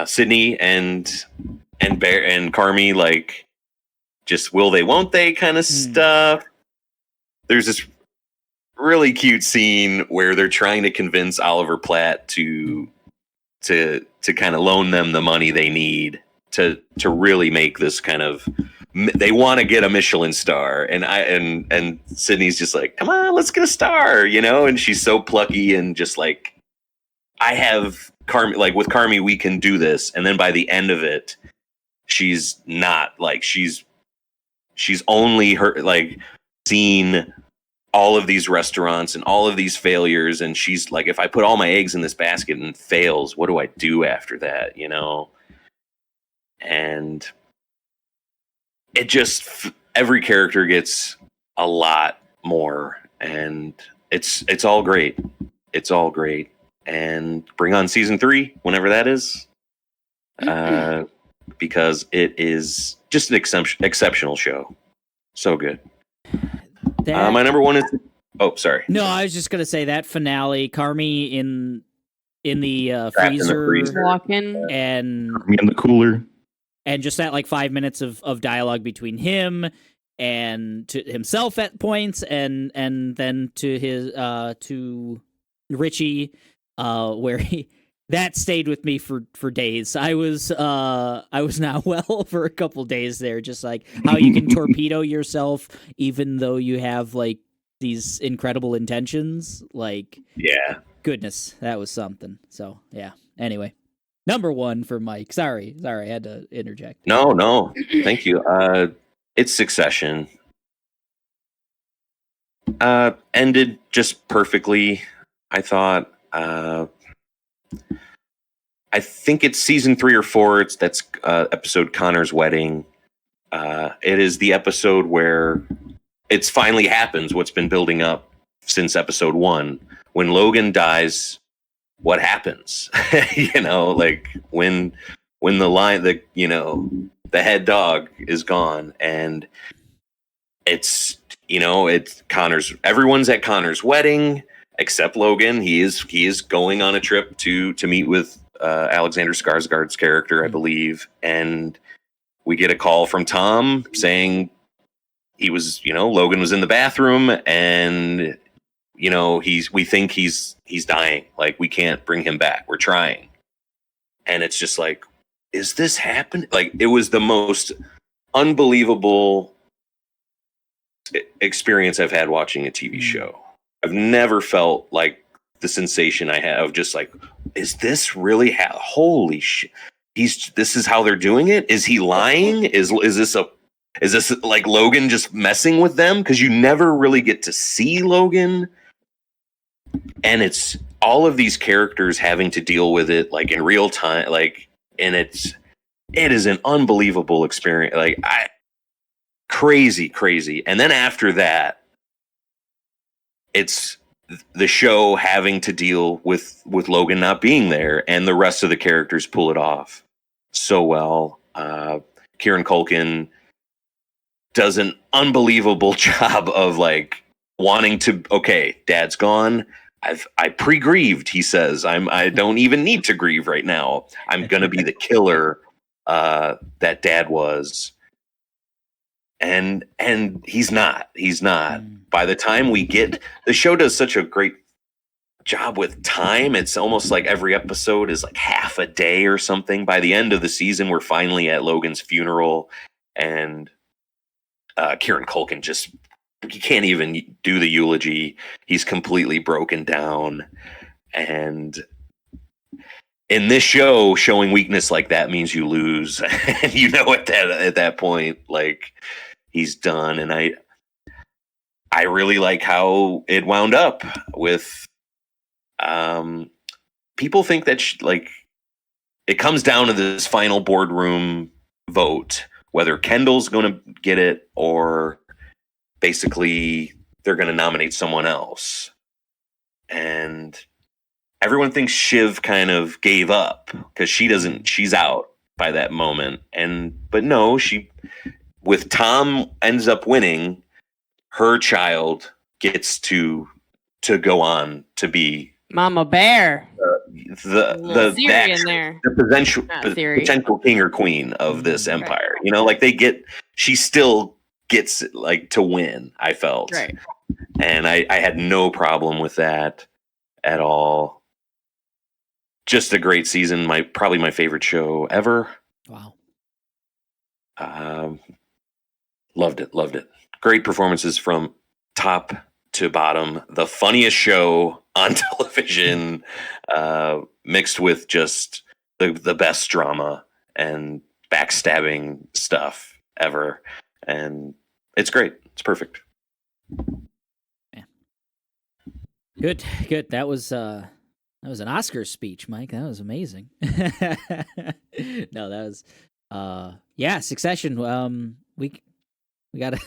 C: Sydney and Bear and Carmi, like just will they, won't they kind of stuff. There's this really cute scene where they're trying to convince Oliver Platt to kind of loan them the money they need to really make this kind of, they want to get a Michelin star, and Sydney's just like, come on, let's get a star, and she's so plucky and just like, I have Carmi, like with Carmi, we can do this. And then by the end of it, she's not like, she's only seen all of these restaurants and all of these failures. And she's like, if I put all my eggs in this basket and it fails, what do I do after that? And it just, every character gets a lot more, and it's all great. It's all great. And bring on season 3, whenever that is, because it is just an exceptional show. So good. My number 1 is. Oh, sorry.
A: No, I was just gonna say that finale, Carmi in the freezer,
B: walking,
A: and
D: in the cooler,
A: and just that like 5 minutes of dialogue between him and to himself at points, and then to his to Richie, where that stayed with me for days. I was not well for a couple days there, just like how you can torpedo yourself even though you have like these incredible intentions. Like,
C: yeah,
A: goodness, that was something. So yeah. Anyway, number 1 for Mike. Sorry, I had to interject.
C: No, thank you. It's Succession. Ended just perfectly, I thought. I think it's season 3 or 4. That's episode Connor's Wedding. It is the episode where it's finally happens. What's been building up since episode 1. When Logan dies, what happens? Like when the head dog is gone, and it's Connor's. Everyone's at Connor's wedding except Logan. He is going on a trip to meet with Alexander Skarsgård's character, I believe, and we get a call from Tom saying Logan was in the bathroom, and we think he's dying. Like, we can't bring him back. We're trying. And it's just like, is this happening? Like, it was the most unbelievable experience I've had watching a TV show. I've never felt like the sensation I have of just like, is this really holy shit? This is how they're doing it? Is he lying? Is this like Logan just messing with them? Because you never really get to see Logan. And it's all of these characters having to deal with it like in real time, like, and it is an unbelievable experience. Like crazy. And then after that, it's the show having to deal with Logan not being there, and the rest of the characters pull it off so well. Kieran Culkin does an unbelievable job of like wanting to, okay, Dad's gone. I pre-grieved, he says. I don't even need to grieve right now. I'm gonna be the killer that Dad was. And he's not. By the time we get, the show does such a great job with time. It's almost like every episode is like half a day or something. By the end of the season, we're finally at Logan's funeral, and Kieran Culkin just, he can't even do the eulogy. He's completely broken down. And in this show, showing weakness like that means you lose. And you know at that point, like, he's done. And I really like how it wound up with people think that like it comes down to this final boardroom vote, whether Kendall's going to get it or basically they're going to nominate someone else. And everyone thinks Shiv kind of gave up because she's out by that moment. But no, with Tom ends up winning, her child gets to go on to be
B: Mama Bear.
C: The potential king or queen of this empire. Right. You know, like she still gets like to win, I felt.
B: Right.
C: And I had no problem with that at all. Just a great season. Probably my favorite show ever.
A: Wow.
C: Loved it. Great performances from top to bottom. The funniest show on television, mixed with just the best drama and backstabbing stuff ever. And it's great. It's perfect.
A: Yeah. Good. That was an Oscar speech, Mike. That was amazing. No, that was Succession. We gotta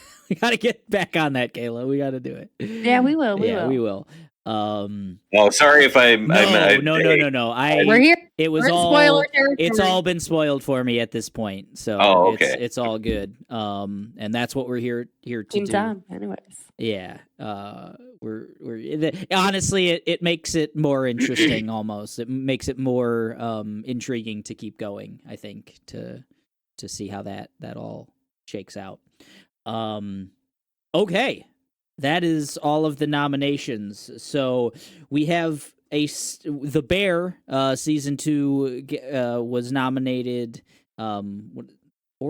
A: get back on that, Kayla. We gotta do it.
B: Yeah, we will.
A: We will.
C: Sorry if I'm.
A: No.
B: We're here.
A: We're
B: spoiler territory.
A: It's all been spoiled for me at this point, so
C: okay.
A: It's all good. And that's what we're here to
B: Team
A: do.
B: Tom, anyways.
A: Yeah. We're honestly, it makes it more interesting. Almost, it makes it more intriguing to keep going. I think to see how that all shakes out. Okay, that is all of the nominations. So we have The Bear, season 2 was nominated 4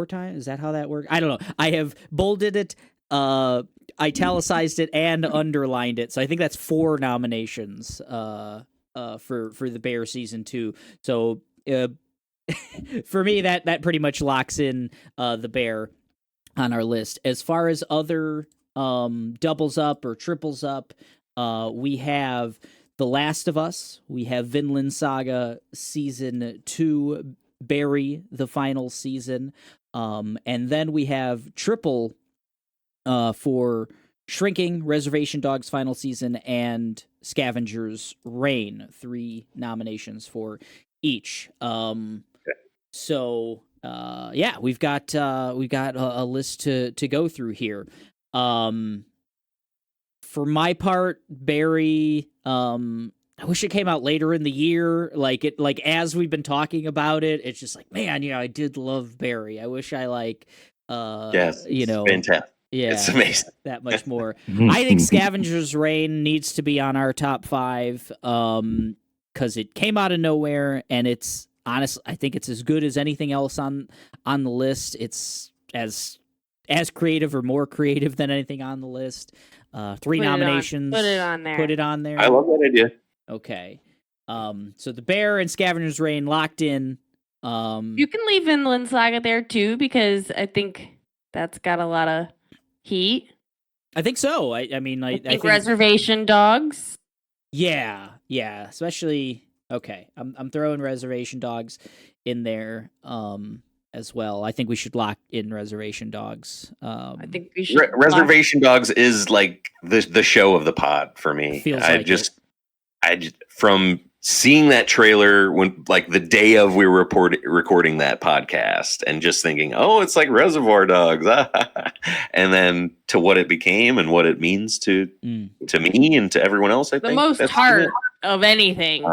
A: times. Is that how that works? I don't know. I have bolded it, italicized it, and underlined it. So I think that's 4 nominations for The Bear season 2. So for me, that pretty much locks in The Bear on our list. As far as other doubles up or triples up, we have The Last of Us, we have Vinland Saga season 2, Barry the final season, and then we have triple for Shrinking, Reservation Dogs final season, and Scavenger's Reign, 3 nominations for each. So we've got a list to go through here. For my part, Barry, I wish it came out later in the year. Like as we've been talking about it, it's just like, man, I did love Barry. I wish I
C: fantastic.
A: Yeah,
C: it's amazing.
A: That much more. I think Scavenger's Reign needs to be on our top 5 because it came out of nowhere, and it's honestly, I think it's as good as anything else on the list. It's as creative or more creative than anything on the list. 3 nominations.
B: Put it on there.
A: Put it on there.
C: I love that idea.
A: Okay. So The Bear and Scavenger's Reign locked in.
B: You can leave Vinland Saga there too, because I think that's got a lot of heat.
A: I think so. I think
B: Reservation Dogs
A: Yeah, especially okay. I'm throwing Reservation Dogs in there as well. I think we should lock in Reservation Dogs.
B: I think we should
C: Reservation Dogs is like the show of the pod for me.
A: Feels
C: I
A: like
C: just from seeing that trailer when like the day of we were recording that podcast and just thinking, oh, it's like Reservoir Dogs, and then to what it became and what it means to me and to everyone else. I
B: the
C: think
B: most
C: that's
B: heart of anything.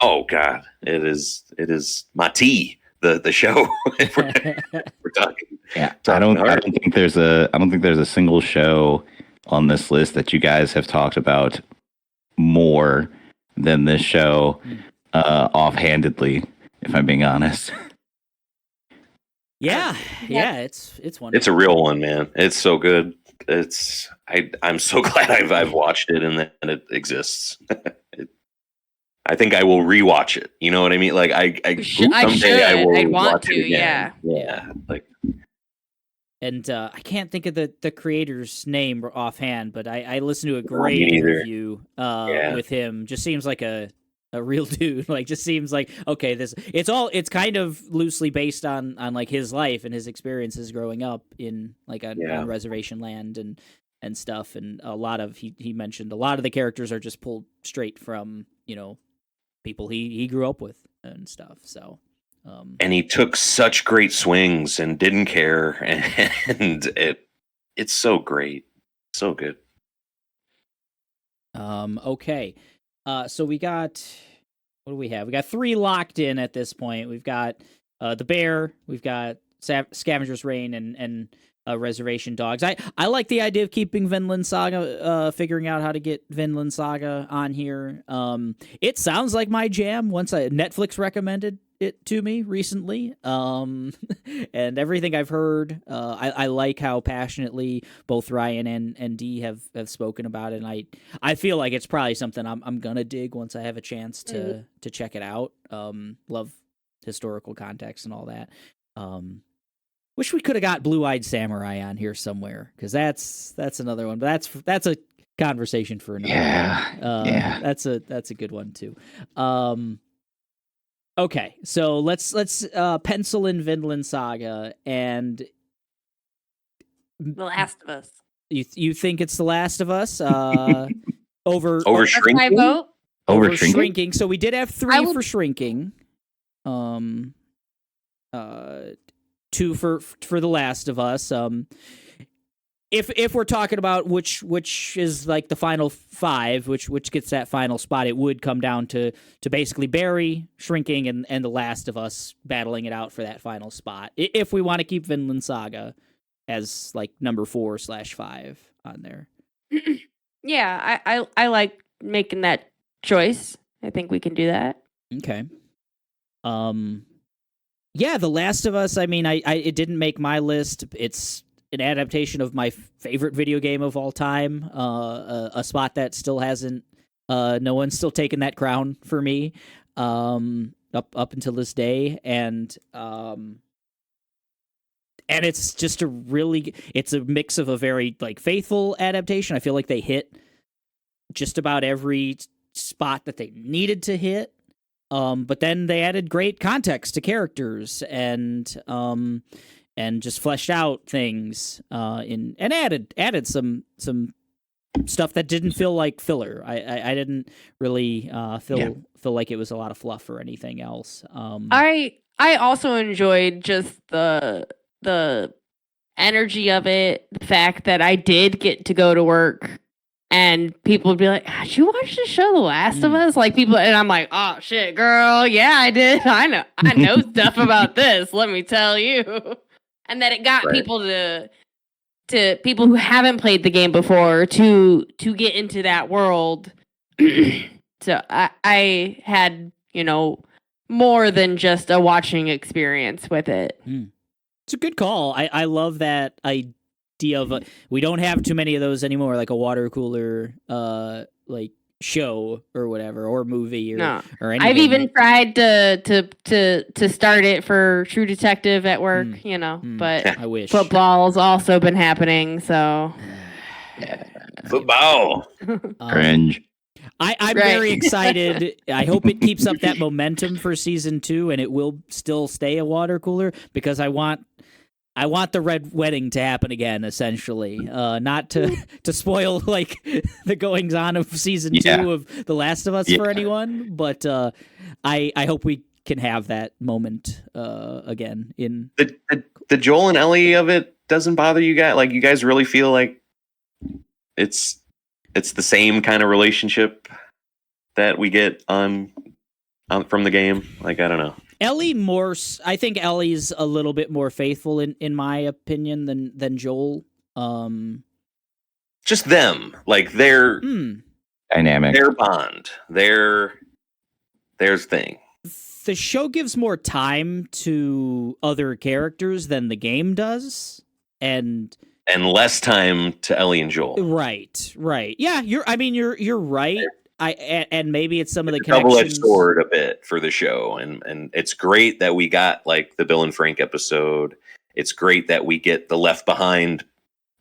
C: Oh God, it is my tea. The show we're talking.
D: Yeah, I don't think there's a single show on this list that you guys have talked about more than this show offhandedly, if I'm being honest.
A: Yeah, it's wonderful.
C: It's a real one, man. It's so good. I'm so glad I've watched it and that it exists. I think I will rewatch it. You know what I mean? Like someday I will
B: I'd want
C: watch
B: to.
C: it again. Yeah. Like,
A: and I can't think of the creator's name offhand, but I listened to a great interview with him. Just seems like a real dude. Like, just seems like, okay, it's kind of loosely based on like his life and his experiences growing up in like on reservation land and stuff. And a lot of he mentioned a lot of the characters are just pulled straight from people he grew up with and stuff. So.
C: And he took such great swings and didn't care, and it's so great, so good.
A: Okay, so we got what do we have? We got 3 locked in at this point. We've got the Bear, we've got Scavenger's Reign, and Reservation Dogs. I like the idea of keeping Vinland Saga, figuring out how to get Vinland Saga on here. It sounds like my jam. Once Netflix recommended it to me recently, and everything I've heard, I like how passionately both Ryan and Dee have spoken about it, and I feel like it's probably something I'm gonna dig once I have a chance to check it out. Love historical context and all that. Wish we could have got Blue-Eyed Samurai on here somewhere, because that's another one, but that's a conversation for another one. That's a good one too. Okay, so let's pencil in Vinland Saga, and
B: The Last of Us.
A: You think it's The Last of Us? Over
C: Shrinking?
B: My vote.
A: Over Shrinking. So we did have 3 for Shrinking. 2 for The Last of Us. If we're talking about which is like the final 5, which gets that final spot, it would come down to basically Barry, Shrinking, and The Last of Us battling it out for that final spot. If we want to keep Vinland Saga as like number 4/5 on there.
B: Yeah, I like making that choice. I think we can do that.
A: Okay. Yeah, The Last of Us, I mean, it didn't make my list. It's an adaptation of my favorite video game of all time, a spot that still hasn't, no one's still taken that crown for me, up until this day, and it's just it's a mix of a very like faithful adaptation. I feel like they hit just about every spot that they needed to hit. But then they added great context to characters and just fleshed out things and added some stuff that didn't feel like filler. I didn't really feel like it was a lot of fluff or anything else.
B: I also enjoyed just the energy of it, the fact that I did get to go to work. And people would be like, "Did you watch the show The Last of Us?" Like people, and I'm like, "Oh shit, girl, yeah, I did. I know stuff about this. Let me tell you." And that it got people to people who haven't played the game before to get into that world. So I had more than just a watching experience with it.
A: It's a good call. I love that idea of we don't have too many of those anymore, like a water cooler like show or whatever, or movie or anything.
B: I've even tried to start it for True Detective at work, but
A: I wish
B: football's also been happening, so
C: football
D: cringe.
A: I'm very excited. I hope it keeps up that momentum for season 2, and it will still stay a water cooler because I want the red wedding to happen again. Essentially, not to spoil like the goings on of season 2 of The Last of Us for anyone, but I hope we can have that moment again. In
C: the Joel and Ellie of it doesn't bother you guys. Like, you guys really feel like it's the same kind of relationship that we get on from the game. Like, I don't know.
A: Ellie I think Ellie's a little bit more faithful in my opinion than Joel.
C: Just them, like their
D: dynamic,
C: their bond, their thing.
A: The show gives more time to other characters than the game does, and
C: less time to Ellie and Joel.
A: Right. Yeah, you're right. And maybe it's some of the connections.
C: Double-edged sword a bit for the show, and it's great that we got like the Bill and Frank episode. It's great that we get the Left Behind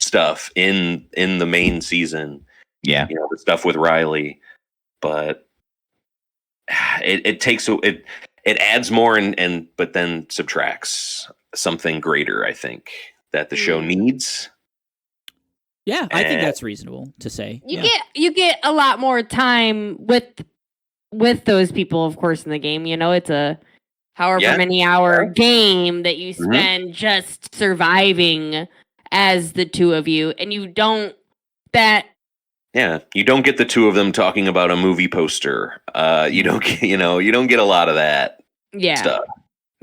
C: stuff in the main season.
D: Yeah,
C: the stuff with Riley, but it takes it adds more and but then subtracts something greater, I think, that the show needs.
A: Yeah, I think that's reasonable to say.
B: You get a lot more time with those people, of course, in the game. It's a however many hour game that you spend just surviving as the two of you, and you don't get the two of them talking about a movie poster. You don't get a lot of that stuff.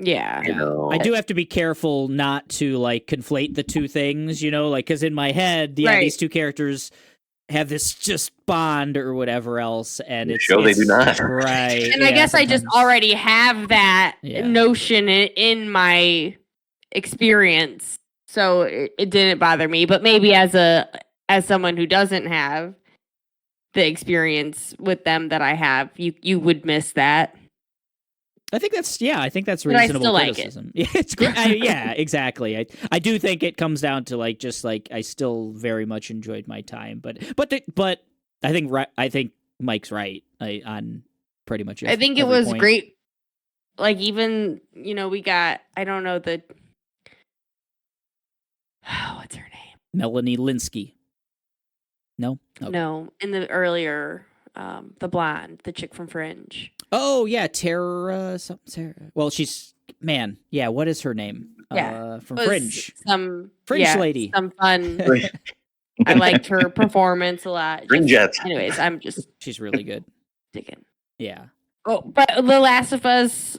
B: Yeah.
A: I do have to be careful not to like conflate the two things, like, because in my head, these two characters have this just bond or whatever else, and it's
C: they do not.
A: Right.
B: And I guess sometimes. I just already have that notion in my experience, so it didn't bother me. But maybe as someone who doesn't have the experience with them that I have, you would miss that.
A: I think that's reasonable criticism. Yeah, it's great. Exactly. I do think it comes down to like just like I still very much enjoyed my time, but I think Mike's right on pretty much.
B: I think it was point. Great. Like even we got what's her name?
A: Melanie Linsky. No. Okay.
B: No, in the earlier. The blonde, the chick from Fringe.
A: Oh yeah, Tara. Well, she's what is her name?
B: Yeah,
A: from Fringe.
B: Some
A: Fringe lady.
B: Some fun. I liked her performance a lot. Anyways,
A: she's really good.
B: Digging.
A: Yeah.
B: Oh, but The Last of Us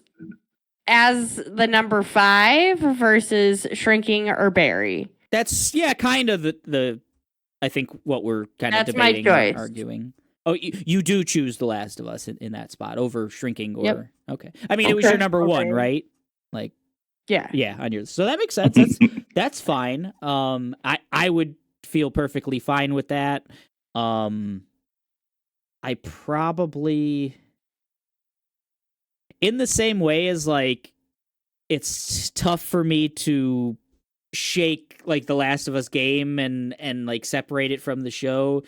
B: as the number 5 versus Shrinking or Barry.
A: That's kind of the I think what we're kind of debating and arguing. Oh, you do choose The Last of Us in that spot over Shrinking or okay. I mean, it was your number 1, right? Like, yeah, on yours. So that makes sense. That's fine. I would feel perfectly fine with that. I probably, in the same way as like, it's tough for me to shake like The Last of Us game and like separate it from the show.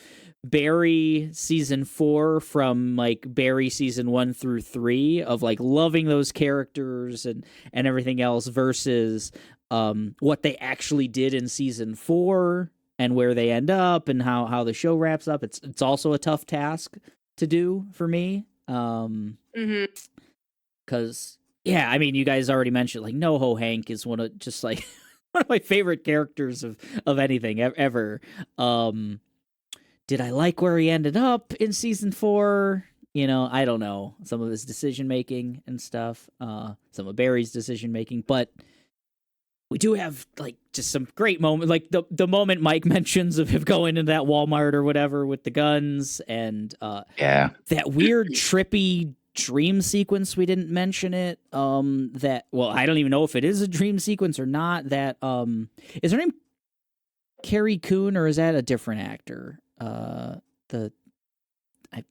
A: Barry season 4 from like Barry season 1 through 3 of like loving those characters and everything else versus what they actually did in season 4 and where they end up and how the show wraps up. It's also a tough task to do for me. Cause I mean, you guys already mentioned like NoHo Hank is one of my favorite characters of anything ever. Did I like where he ended up in season 4? I don't know. Some of his decision making and stuff. Some of Barry's decision making, but we do have like just some great moments. Like the moment Mike mentions of him going into that Walmart or whatever with the guns and that weird trippy dream sequence. We didn't mention it. I don't even know if it is a dream sequence or not. That is her name Carrie Coon or is that a different actor?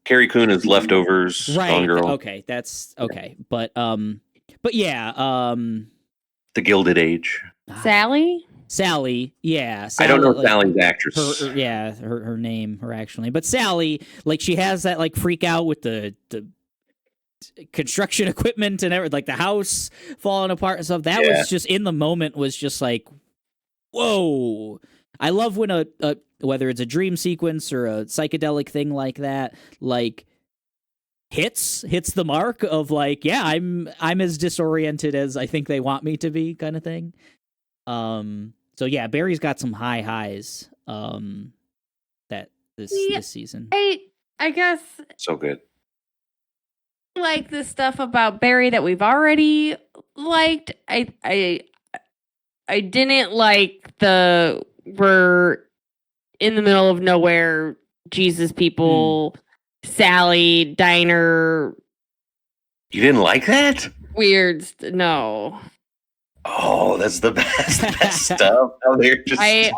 C: Carrie Coon is Leftovers.
A: Right.
C: Gone Girl.
A: Okay, that's okay. But
C: The Gilded Age.
B: Sally.
A: Sally, yeah.
C: I don't know
A: like,
C: Sally's actress.
A: her name, her actually. But Sally, like, she has that, like, freak out with the construction equipment and everything, like the house falling apart and stuff. That was just, in the moment, was just like, whoa. I love when a whether it's a dream sequence or a psychedelic thing like that, like, hits the mark of, like, yeah, I'm as disoriented as I think they want me to be, kind of thing. So yeah, Barry's got some high highs that this season.
B: I guess
C: So good.
B: like the stuff about Barry that we've already liked. I didn't like the we're in the middle of nowhere, Jesus people, Sally diner.
C: You didn't like that?
B: Weird. No.
C: Oh, that's the best stuff. Oh, they're just they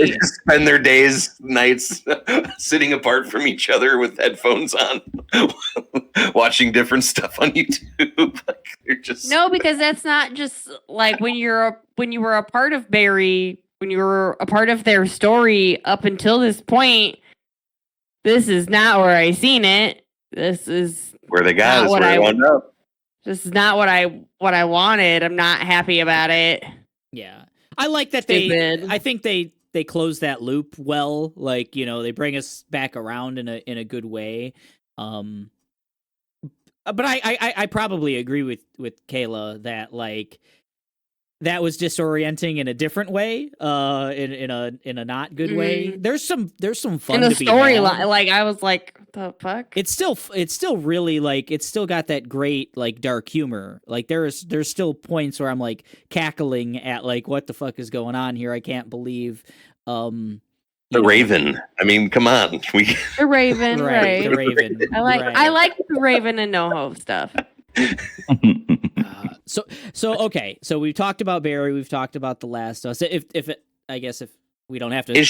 C: just spend their days, nights sitting apart from each other with headphones on, watching different stuff on YouTube. Like, they're just
B: no, because that's not just like when you were a part of Barry, when you were a part of their story up until this point. This is not where I seen it. This is
C: where they got. Is where I wound up.
B: This is not what I wanted. I'm not happy about it.
A: Yeah. I like that I think they close that loop well. Like, you know, they bring us back around in a good way. But I probably agree with Kayla that, like, that was disorienting in a different way, in a not good way. There's some fun
B: in the
A: to be
B: storyline. Like, I was like, the fuck?
A: It's still really, like, it's still got that great, like, dark humor. Like, there's still points where I'm, like, cackling at, like, what the fuck is going on here? I can't believe
C: the Raven. I mean, come on.
B: The Raven, right?
A: The Raven.
B: I like the Raven and NoHo stuff.
A: So okay. So we've talked about Barry. We've talked about The Last of Us. If we don't have to.
C: Is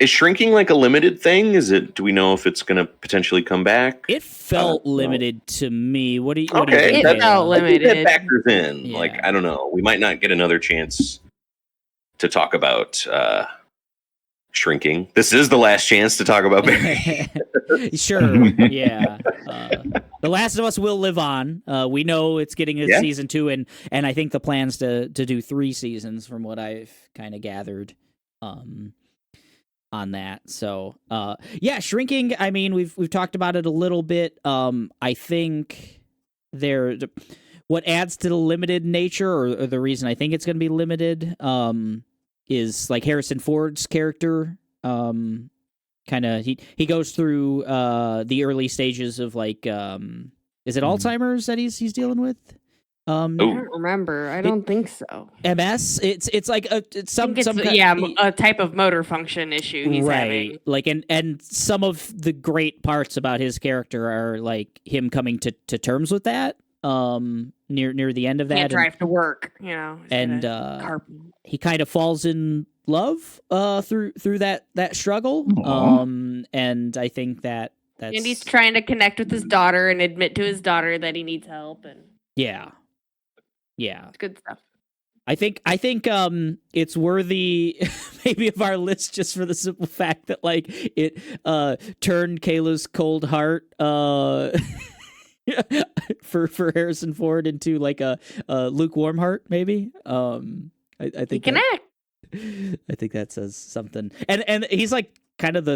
C: shrinking like a limited thing? Do we know if it's going to potentially come back?
A: It felt limited to me. What do you think?
B: It felt limited.
C: That factors in.
A: Yeah.
C: Like, I don't know. We might not get another chance to talk about shrinking. This is the last chance to talk about Barry.
A: Sure. Yeah. The Last of Us will live on. We know it's getting a season 2, and I think the plans to do 3 seasons, from what I've kind of gathered on that. So shrinking. I mean, we've talked about it a little bit. I think what adds to the limited nature, or the reason I think it's going to be limited, is, like, Harrison Ford's character. Kind of he goes through the early stages of, like, is it Alzheimer's that he's dealing with?
B: I don't remember. I don't think so.
A: MS. It's like a
B: type of motor function issue he's having.
A: Like, and some of the great parts about his character are, like, him coming to terms with that. Near the end of that,
B: can't drive to work, you know,
A: and he kind of falls in love through that struggle. And I think that's
B: and he's trying to connect with his daughter and admit to his daughter that he needs help, and it's good stuff.
A: I think it's worthy maybe of our list, just for the simple fact that, like, it turned Kayla's cold heart for Harrison Ford into, like, a lukewarm heart, maybe. I think
B: he can act.
A: I think that says something. And he's, like, kind of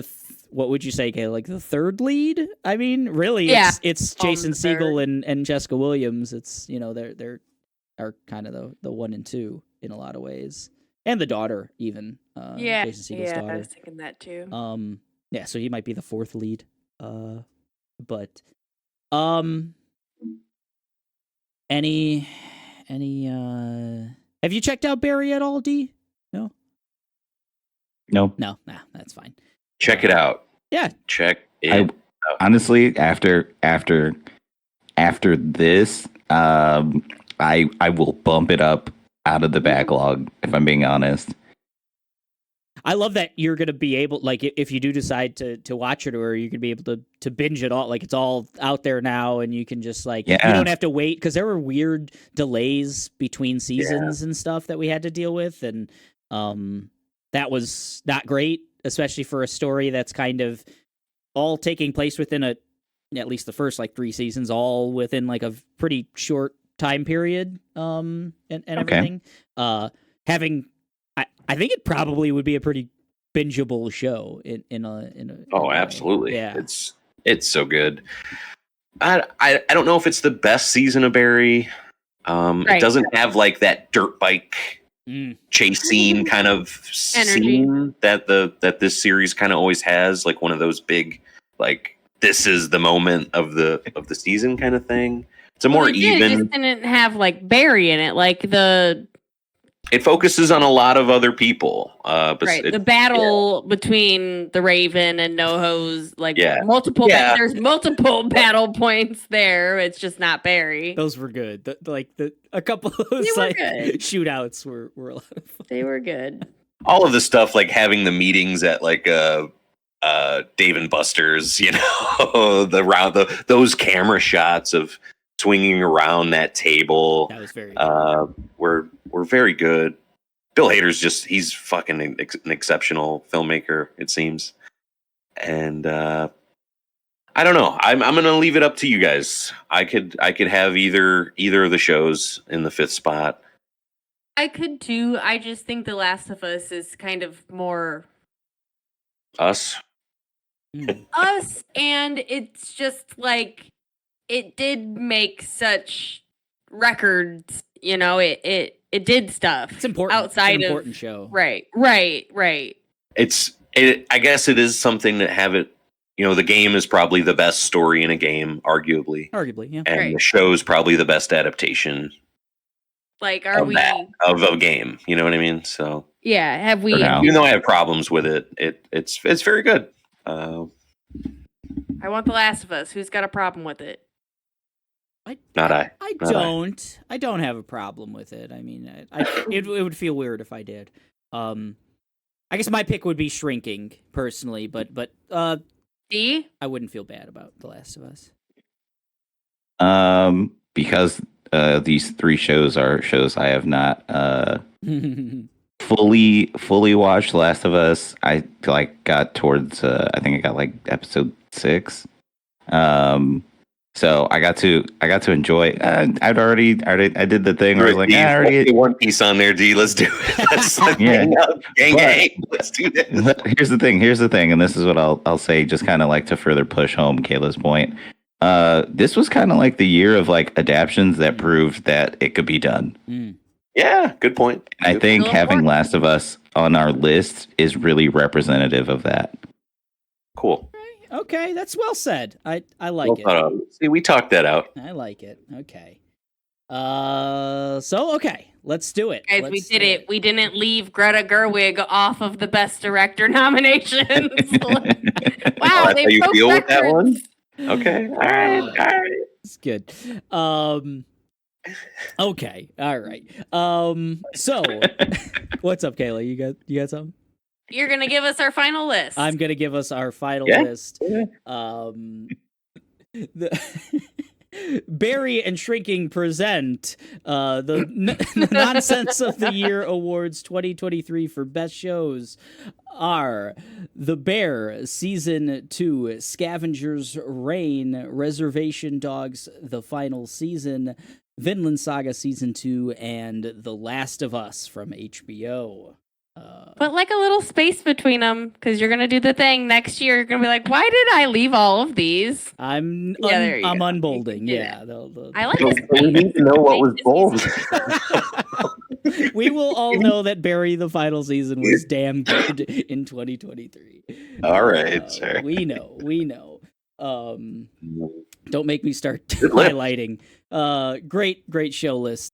A: what would you say, Kayla? Like, the third lead? I mean, really, it's Jason Segel and Jessica Williams. It's, you know, they're are kind of the 1 and 2 in a lot of ways, and the daughter even. Jason Segel's daughter.
B: I was thinking that too.
A: So he might be the 4th lead. But any have you checked out Barry at all, D? No, that's fine.
C: Check it out.
A: Yeah,
C: check it out.
D: Honestly, after this, I will bump it up out of the backlog, if I'm being honest.
A: I love that you're gonna be able, like, if you do decide to watch it, or you could be able to binge it all. Like, it's all out there now, and you can just like you don't have to wait, because there were weird delays between seasons and stuff that we had to deal with, and that was not great, especially for a story that's kind of all taking place within at least the first like 3 seasons, all within like a pretty short time period, and everything. Having, I think it probably would be a pretty bingeable show in a
C: Oh, absolutely.
A: Yeah.
C: It's so good. I don't know if it's the best season of Barry. It doesn't have like that dirt bike chase scene kind of scene that this series kind of always has, like one of those big, like, this is the moment of the season kind of thing. It's a more even.
B: It just didn't have like Barry in it, like
C: it focuses on a lot of other people.
B: The battle between the Raven and NoHo's, like multiple. There's multiple battle points there. It's just not Barry.
A: Those were good. A couple of those like shootouts were a lot of fun.
B: They were good.
C: All of the stuff, like having the meetings at like Dave and Buster's, you know, those camera shots of swinging around that table.
A: That was very good.
C: Were very good. Bill Hader's he's fucking an exceptional filmmaker, it seems. And I don't know. I'm gonna leave it up to you guys. I could have either of the shows in the 5th spot.
B: I could too. I just think The Last of Us is kind of more
C: us,
B: and it's just like it did make such records. You know, it did stuff.
A: It's important.
B: Outside
A: it's an important show.
B: Right.
C: I guess it is something that have it. You know, the game is probably the best story in a game, arguably.
A: Yeah.
C: And the show's probably the best adaptation.
B: Like,
C: of a game? You know what I mean? So
B: yeah, have we?
C: Even though I have problems with it, it's very good.
B: I want The Last of Us. Who's got a problem with it?
A: I
C: Not
A: don't. I don't have a problem with it. I mean, it would feel weird if I did. I guess my pick would be Shrinking, personally, but
B: D?
A: I wouldn't feel bad about The Last of Us.
D: Because these 3 shows are shows I have not fully watched. Last of Us, I got towards I think I got like episode 6. So I got to enjoy. I did the thing where I was like, I already
C: One Piece on there. D, let's do it. Gang. Let's do this.
D: Here's the thing, and this is what I'll say, just kind of like to further push home Kayla's point. This was kind of like the year of like adaptions that proved that it could be done.
C: Yeah, good point.
D: I think having Last of Us on our list is really representative of that.
C: Cool.
A: Okay, that's well said. I like it.
C: See, we talked that out.
A: I like it. Okay. Okay, let's do it.
B: Guys, we did it. We didn't leave Greta Gerwig off of the Best Director nominations. Wow,
C: that's
B: they
C: how you
B: broke
C: feel
B: records.
C: with that one? Okay. All right.
A: It's good. Okay. All right. So what's up, Kayla? You got something?
B: You're gonna give us our final list.
A: I'm gonna give us our final list. Barry and Shrinking present the Nonsense of the Year Awards 2023 for best shows are The Bear Season 2, Scavenger's Reign, Reservation Dogs The Final Season, Vinland Saga Season 2, and The Last of Us from HBO.
B: Put like a little space between them, because you're gonna do the thing next year. You're gonna be like, "Why did I leave all of these?"
A: I'm
B: I'm
A: unbolding. Yeah,
B: I like.
C: We need to know what was bold.
A: We will all know that Barry the final season was damn good in 2023.
C: All right, sure.
A: We know. Don't make me start highlighting. Great show list.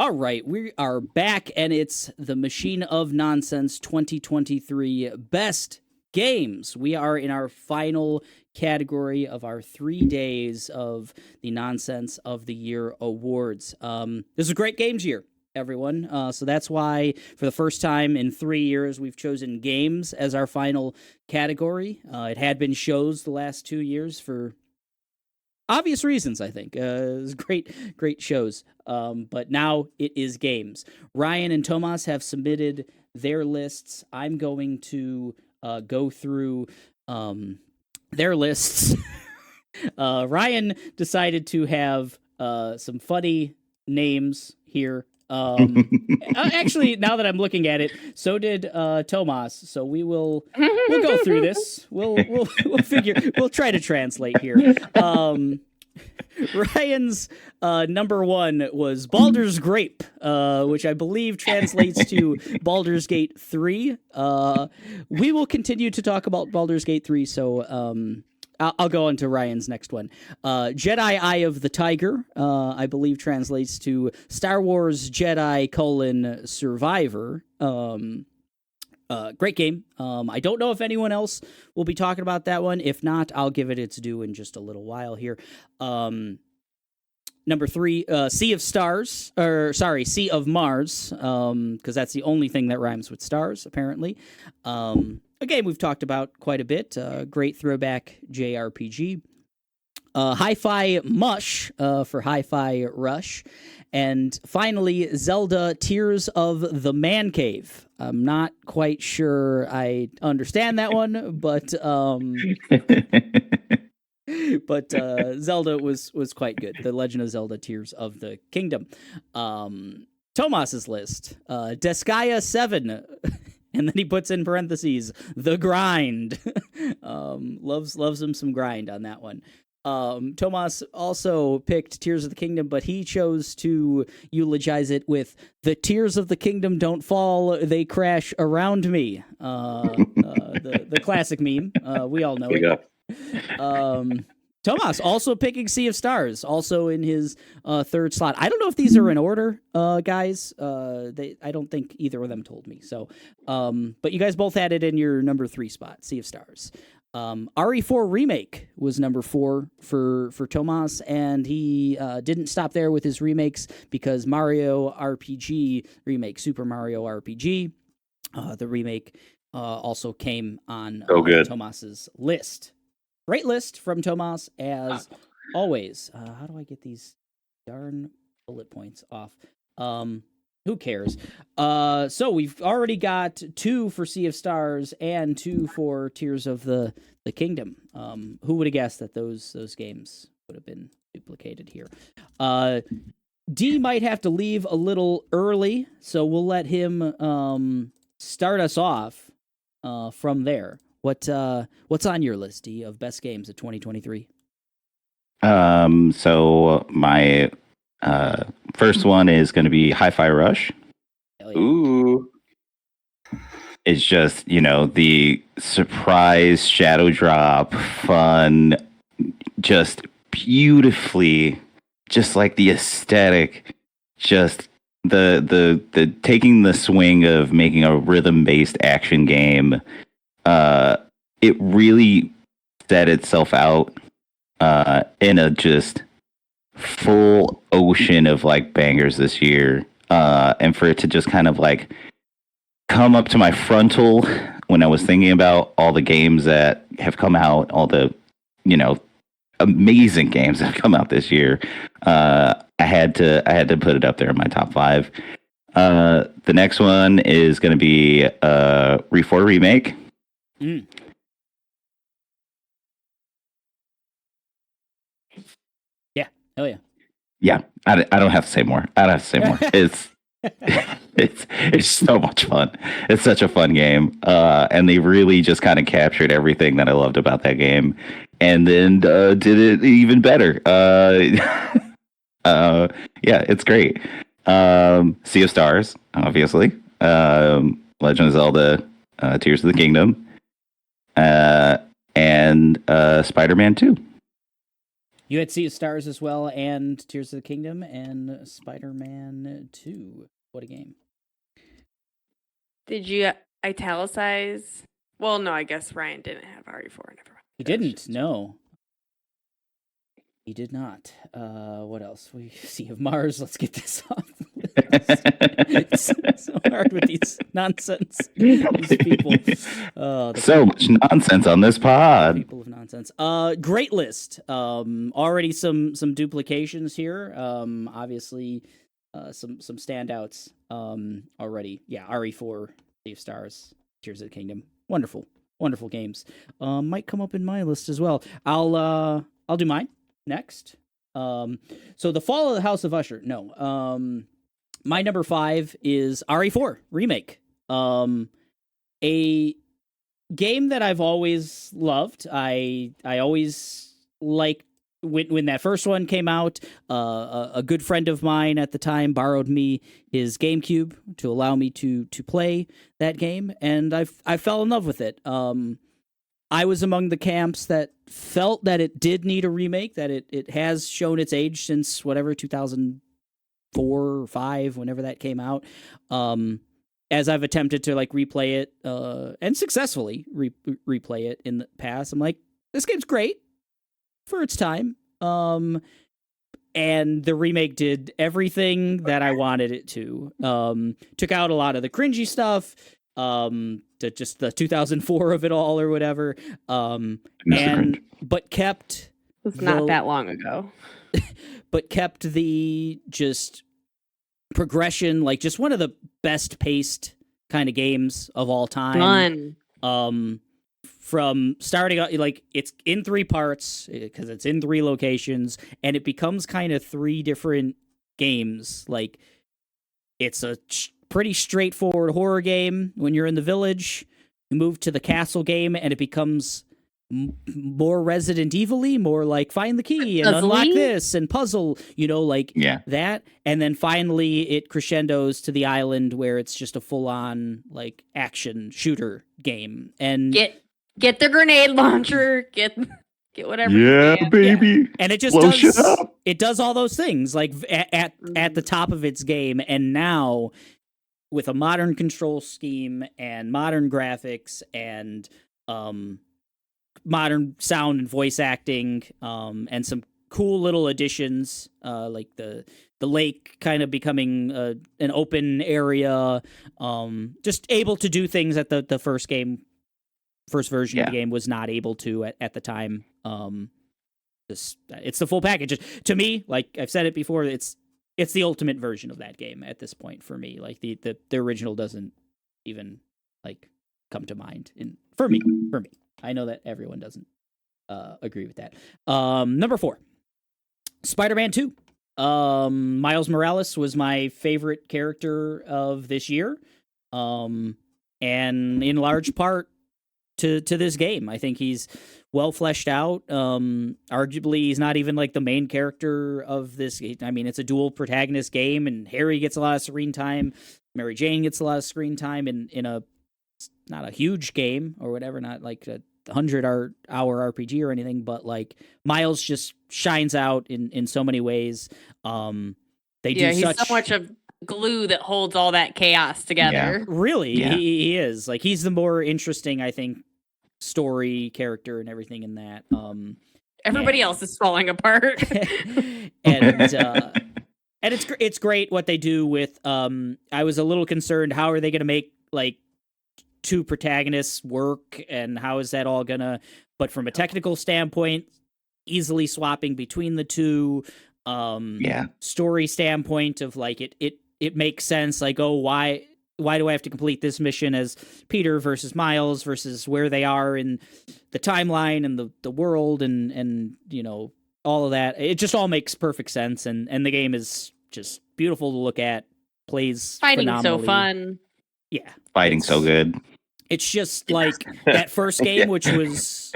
A: All right, we are back, and it's the Machine of Nonsense 2023 Best Games. We are in our final category of our 3 days of the Nonsense of the Year awards. This is a great games year, everyone. So that's why, for the first time in 3 years, we've chosen games as our final category. It had been shows the last 2 years for obvious reasons, I think. It was great shows. But now it is games. Ryan and Tomas have submitted their lists. I'm going to go through their lists. Ryan decided to have some funny names here. Actually, now that I'm looking at it, so did Tomas. So we'll go through this. We'll try to translate here. Ryan's number 1 was Baldur's Grape, which I believe translates to Baldur's Gate 3. We will continue to talk about Baldur's Gate 3, so I'll go on to Ryan's next one. Jedi Eye of the Tiger, I believe translates to Star Wars Jedi: Survivor. Great game. I don't know if anyone else will be talking about that one. If not, I'll give it its due in just a little while here. Number 3, Sea of Mars, because that's the only thing that rhymes with stars, apparently. A game we've talked about quite a bit. Great throwback JRPG. Hi-Fi Mush for Hi-Fi Rush. And finally, Zelda Tears of the Man Cave. I'm not quite sure I understand that one, but Zelda was quite good. The Legend of Zelda Tears of the Kingdom. Tomas's list. Disgaea 7. And then he puts in parentheses, The Grind. Loves him some grind on that one. Tomas also picked Tears of the Kingdom, but he chose to eulogize it with The Tears of the Kingdom don't fall, they crash around me. The classic meme. We all know it. Tomas also picking Sea of Stars, also in his 3rd slot. I don't know if these are in order, guys. I don't think either of them told me. So, but you guys both had it in your number 3 spot, Sea of Stars. RE4 Remake was number 4 for Tomas, and he didn't stop there with his remakes because Mario RPG remake, Super Mario RPG, the remake also came on Tomas's list. Great list from Tomas, as always. How do I get these darn bullet points off? Who cares? So we've already got 2 for Sea of Stars and 2 for Tears of the Kingdom. Who would have guessed that those games would have been duplicated here? D might have to leave a little early, so we'll let him start us off from there. What's on your list, D, of best games of 2023?
D: So my first one is going to be Hi-Fi Rush.
A: Hell yeah.
C: Ooh.
D: It's just, the surprise shadow drop, fun, just beautifully, just like the aesthetic, just the taking the swing of making a rhythm-based action game. It really set itself out in a just full ocean of like bangers this year, and for it to just kind of like come up to my frontal when I was thinking about all the games that have come out, all the amazing games that have come out this year. I had to put it up there in my top 5. The next one is going to be RE4 Remake.
A: Yeah. Hell yeah.
D: Yeah. I don't have to say more. I don't have to say more. It's so much fun. It's such a fun game. And they really just kind of captured everything that I loved about that game, and then did it even better. Yeah, it's great. Sea of Stars, obviously. Legend of Zelda, Tears of the Kingdom, and Spider-Man 2.
A: You had Sea of Stars as well, and Tears of the Kingdom, and Spider-Man 2. What a game.
B: Did you italicize? Well, no, I guess Ryan didn't have RE4. Never mind.
A: He didn't, no. He did not. What else? We Sea of Mars. Let's get this off. It's so hard with these nonsense. These people.
D: So much nonsense on this pod.
A: People of nonsense. Great list. Already some duplications here. Obviously, some standouts. Already. Yeah, RE4, Sea of Stars, Tears of the Kingdom. Wonderful games. Might come up in my list as well. I'll do mine next. So the Fall of the House of Usher. No. My number 5 is RE4 Remake. A game that I've always loved. I always liked when that first one came out. A good friend of mine at the time borrowed me his GameCube to allow me to play that game, and I fell in love with it. I was among the camps that felt that it did need a remake, that it has shown its age since whatever 2004 or 5, whenever that came out. As I've attempted to like replay it and successfully replay it in the past, I'm like, this game's great for its time. And the remake did everything that I wanted it to. Took out a lot of the cringy stuff, to just the 2004 of it all or whatever. But kept
B: It's not that long ago.
A: but kept the just progression, like just one of the best paced kind of games of all time.
B: Fun.
A: From starting out, like it's in 3 parts because it's in 3 locations, and it becomes kind of 3 different games. Like it's a pretty straightforward horror game when you're in the village. You move to the castle game, and it becomes more Resident Evil-y, more like find the key and unlock this and puzzle, that. And then finally it crescendos to the island where it's just a full-on like action shooter game. And
B: get the grenade launcher, get whatever.
D: Yeah, baby.
A: Yeah. And it just does all those things like at the top of its game. And now with a modern control scheme and modern graphics and modern sound and voice acting, and some cool little additions, like the lake kind of becoming an open area, just able to do things that the first version of the game was not able to at the time. It's the full package. To me, like I've said it before, it's the ultimate version of that game at this point for me. Like the original doesn't even like come to mind for me. I know that everyone doesn't agree with that. Number 4, Spider-Man 2. Miles Morales was my favorite character of this year, and in large part to this game. I think he's well fleshed out. Arguably, he's not even like the main character of this. I mean, it's a dual protagonist game, and Harry gets a lot of screen time. Mary Jane gets a lot of screen time in a not a huge game or whatever, not like a 100-hour RPG or anything, but like Miles just shines out in so many ways. He's
B: so much of glue that holds all that chaos together.
A: Yeah. Really, yeah. He is. Like he's the more interesting, I think, story character and everything in that.
B: Everybody else is falling apart.
A: and it's great what they do with. I was a little concerned. How are they going to make like 2 protagonists work, and how is that all gonna? But from a technical standpoint, easily swapping between the 2. Story standpoint of like it makes sense. Like, oh, why do I have to complete this mission as Peter versus Miles versus where they are in the timeline and the world and all of that. It just all makes perfect sense, and the game is just beautiful to look at. Plays
B: fighting
A: phenomenally.
B: So fun.
A: Yeah,
D: fighting so good.
A: It's just like that first game, which was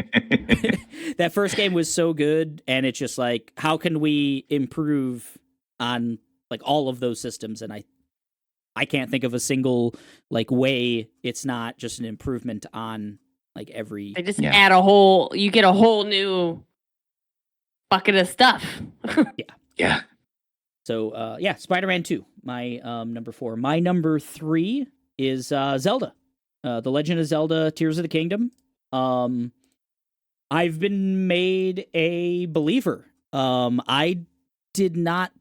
A: that first game was so good, and it's just like, how can we improve on like all of those systems? And I can't think of a single like way it's not just an improvement on like every.
B: They just add you get a whole new bucket of stuff.
D: Yeah.
A: So, Spider-Man 2, my number 4. My number 3 is Zelda. The Legend of Zelda Tears of the Kingdom. I've been made a believer. I did not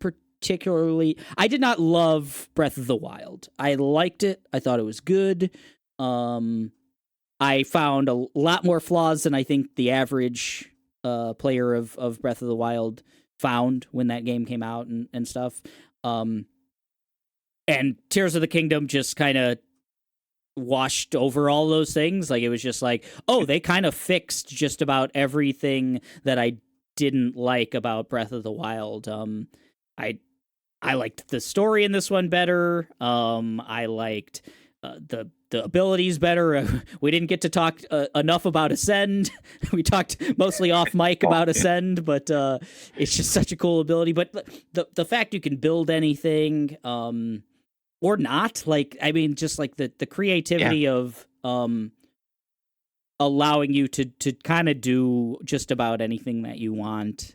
A: love Breath of the Wild. I liked it. I thought it was good. I found a lot more flaws than I think the average player of Breath of the Wild found when that game came out and stuff. And Tears of the Kingdom just kind of washed over all those things. Like, it was just like, oh, they kind of fixed just about everything that I didn't like about Breath of the Wild. I liked the story in this one better. I liked the abilities better. We didn't get to talk enough about Ascend. We talked mostly off mic about Ascend, but it's just such a cool ability. But the fact you can build anything, or not, like, I mean, just like the creativity of allowing you to kind of do just about anything that you want.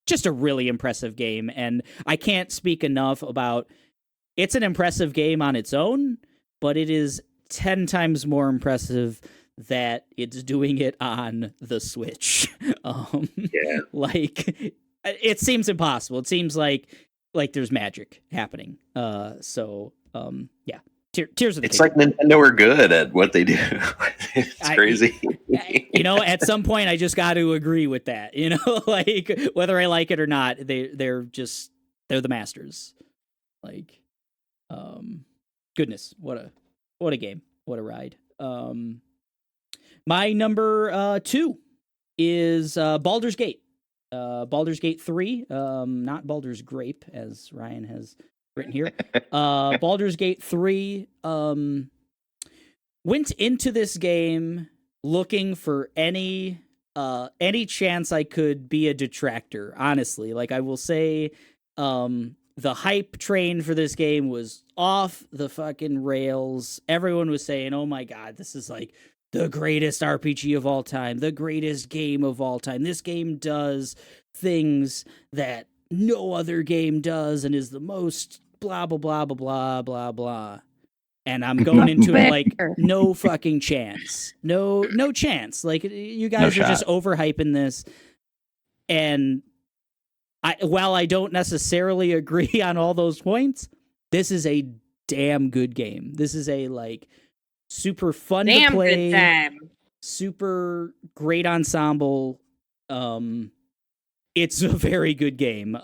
A: Just a really impressive game, and I can't speak enough about. It's an impressive game on its own, but it is 10 times more impressive that it's doing it on the Switch. Like, it seems impossible. It seems like there's magic happening. Tears of the
C: It's
A: Kingdom.
C: like Nintendo are good at what they do. It's crazy.
A: At some point I just got to agree with that, like, whether I like it or not, they're the masters. Like, goodness, what a game, what a ride. My number 2 is Baldur's Gate. Baldur's Gate 3, not Baldur's Grape, as Ryan has written here. Baldur's Gate 3, went into this game looking for any chance I could be a detractor, honestly. Like, I will say, the hype train for this game was off the fucking rails. Everyone was saying, oh my God, this is like the greatest RPG of all time, the greatest game of all time. This game does things that no other game does and is the most blah, blah, blah, blah, blah, blah, blah. And I'm going into it like, no fucking chance. No chance. Like, you guys are just overhyping this. And while I don't necessarily agree on all those points, this is a damn good game. This is a, like, super fun to play,
B: good time.
A: Super great ensemble. It's a very good game.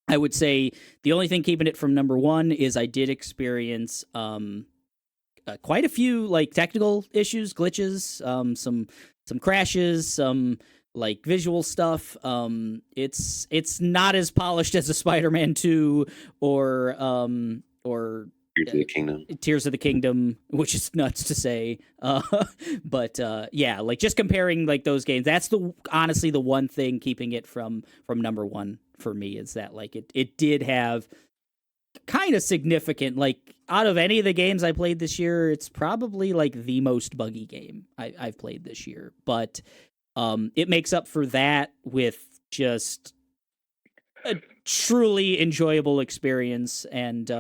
A: I would say the only thing keeping it from number 1 is I did experience quite a few, like, technical issues, glitches, some crashes, some, like, visual stuff. It's not as polished as a Spider-Man 2 or Tears of the Kingdom, which is nuts to say. But like, just comparing, like, those games, that's honestly the one thing keeping it from number 1 for me, is that, like, it did have kind of significant, like, out of any of the games I played this year, it's probably, like, the most buggy game I've played this year. But it makes up for that with just a truly enjoyable experience, and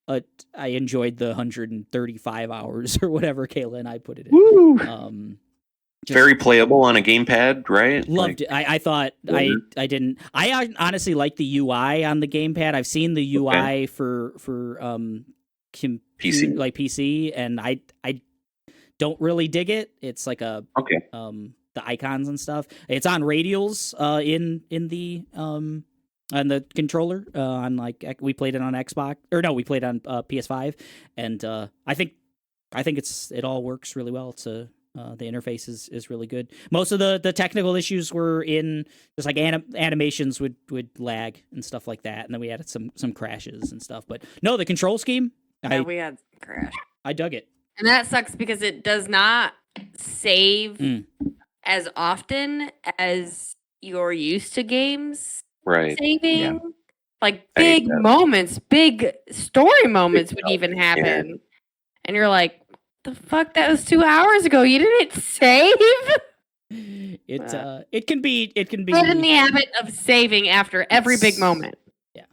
A: I enjoyed the 135 hours or whatever Kayla and I put it in.
D: Woo!
C: Very playable on a gamepad, right?
A: Loved it. I thought I didn't. I honestly like the UI on the gamepad. I've seen the UI for
C: PC,
A: like PC, and I don't really dig it. It's like the icons and stuff. It's on radials in the on the controller on, like, we played it on Xbox, or no, we played on PS5, and I think it all works really well. It's the interface is really good. Most of the technical issues were in just, like, animations would lag and stuff like that, and then we had some crashes and stuff. But no, the control scheme,
B: we had crash.
A: I dug it,
B: and that sucks because it does not save as often as you're used to games.
C: Right.
B: Saving. Yeah. Like, big moments, big story moments would even happen. Yeah. And you're like, the fuck, that was 2 hours ago. You didn't save?
A: it can be
B: Get in the habit of saving after every big moment.
A: Yeah.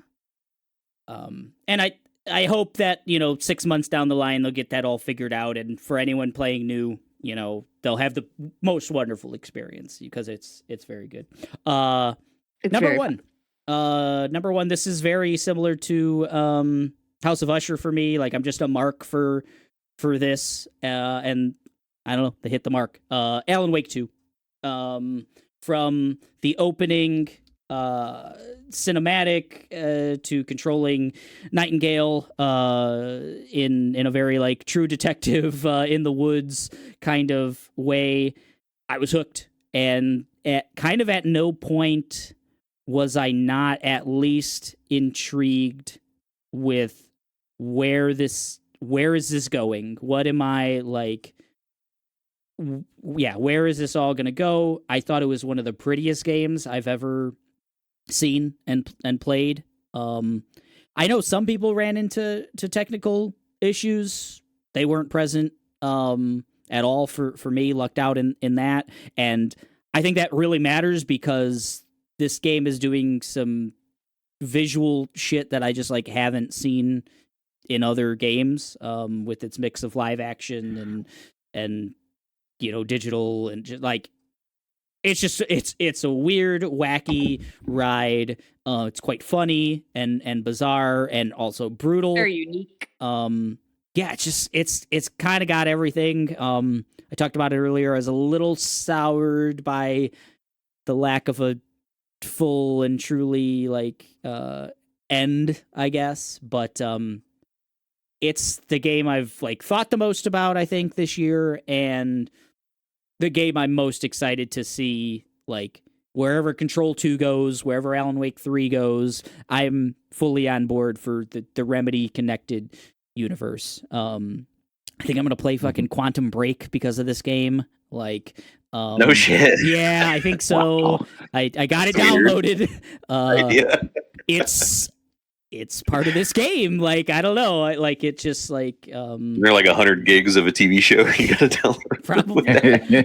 A: And I hope that 6 months down the line they'll get that all figured out, and for anyone playing new, they'll have the most wonderful experience because it's very good. Number one, this is very similar to House of Usher for me. Like, I'm just a mark for this, and I don't know, they hit the mark. Alan Wake 2, from the opening cinematic to controlling Nightingale in a very like True Detective in the woods kind of way, I was hooked, and at no point was I not at least intrigued with where is this going? What am I like? Yeah, where is this all going to go? I thought it was one of the prettiest games I've ever seen and played. I know some people ran into technical issues. They weren't present at all for me. Lucked out in that, and I think that really matters because this game is doing some visual shit that I just like haven't seen in other games, with its mix of live action and digital, and just, like, it's a weird, wacky ride. It's quite funny and bizarre and also brutal.
B: Very unique.
A: Yeah, it's kind of got everything. I talked about it earlier. I was a little soured by the lack of a full and truly like end, I guess, but it's the game I've like thought the most about, I think, this year, and the game I'm most excited to see, like, wherever Control 2 goes, wherever Alan Wake 3 goes. I'm fully on board for the Remedy connected universe. I think I'm gonna play fucking Quantum Break because of this game. Like,
C: no shit.
A: Yeah, I think so.
C: Wow.
A: I got it
C: That's
A: downloaded.
C: Idea.
A: It's part of this game. Like, I don't know. It's just like
C: There are like 100 gigs of a TV show you gotta download.
A: Probably.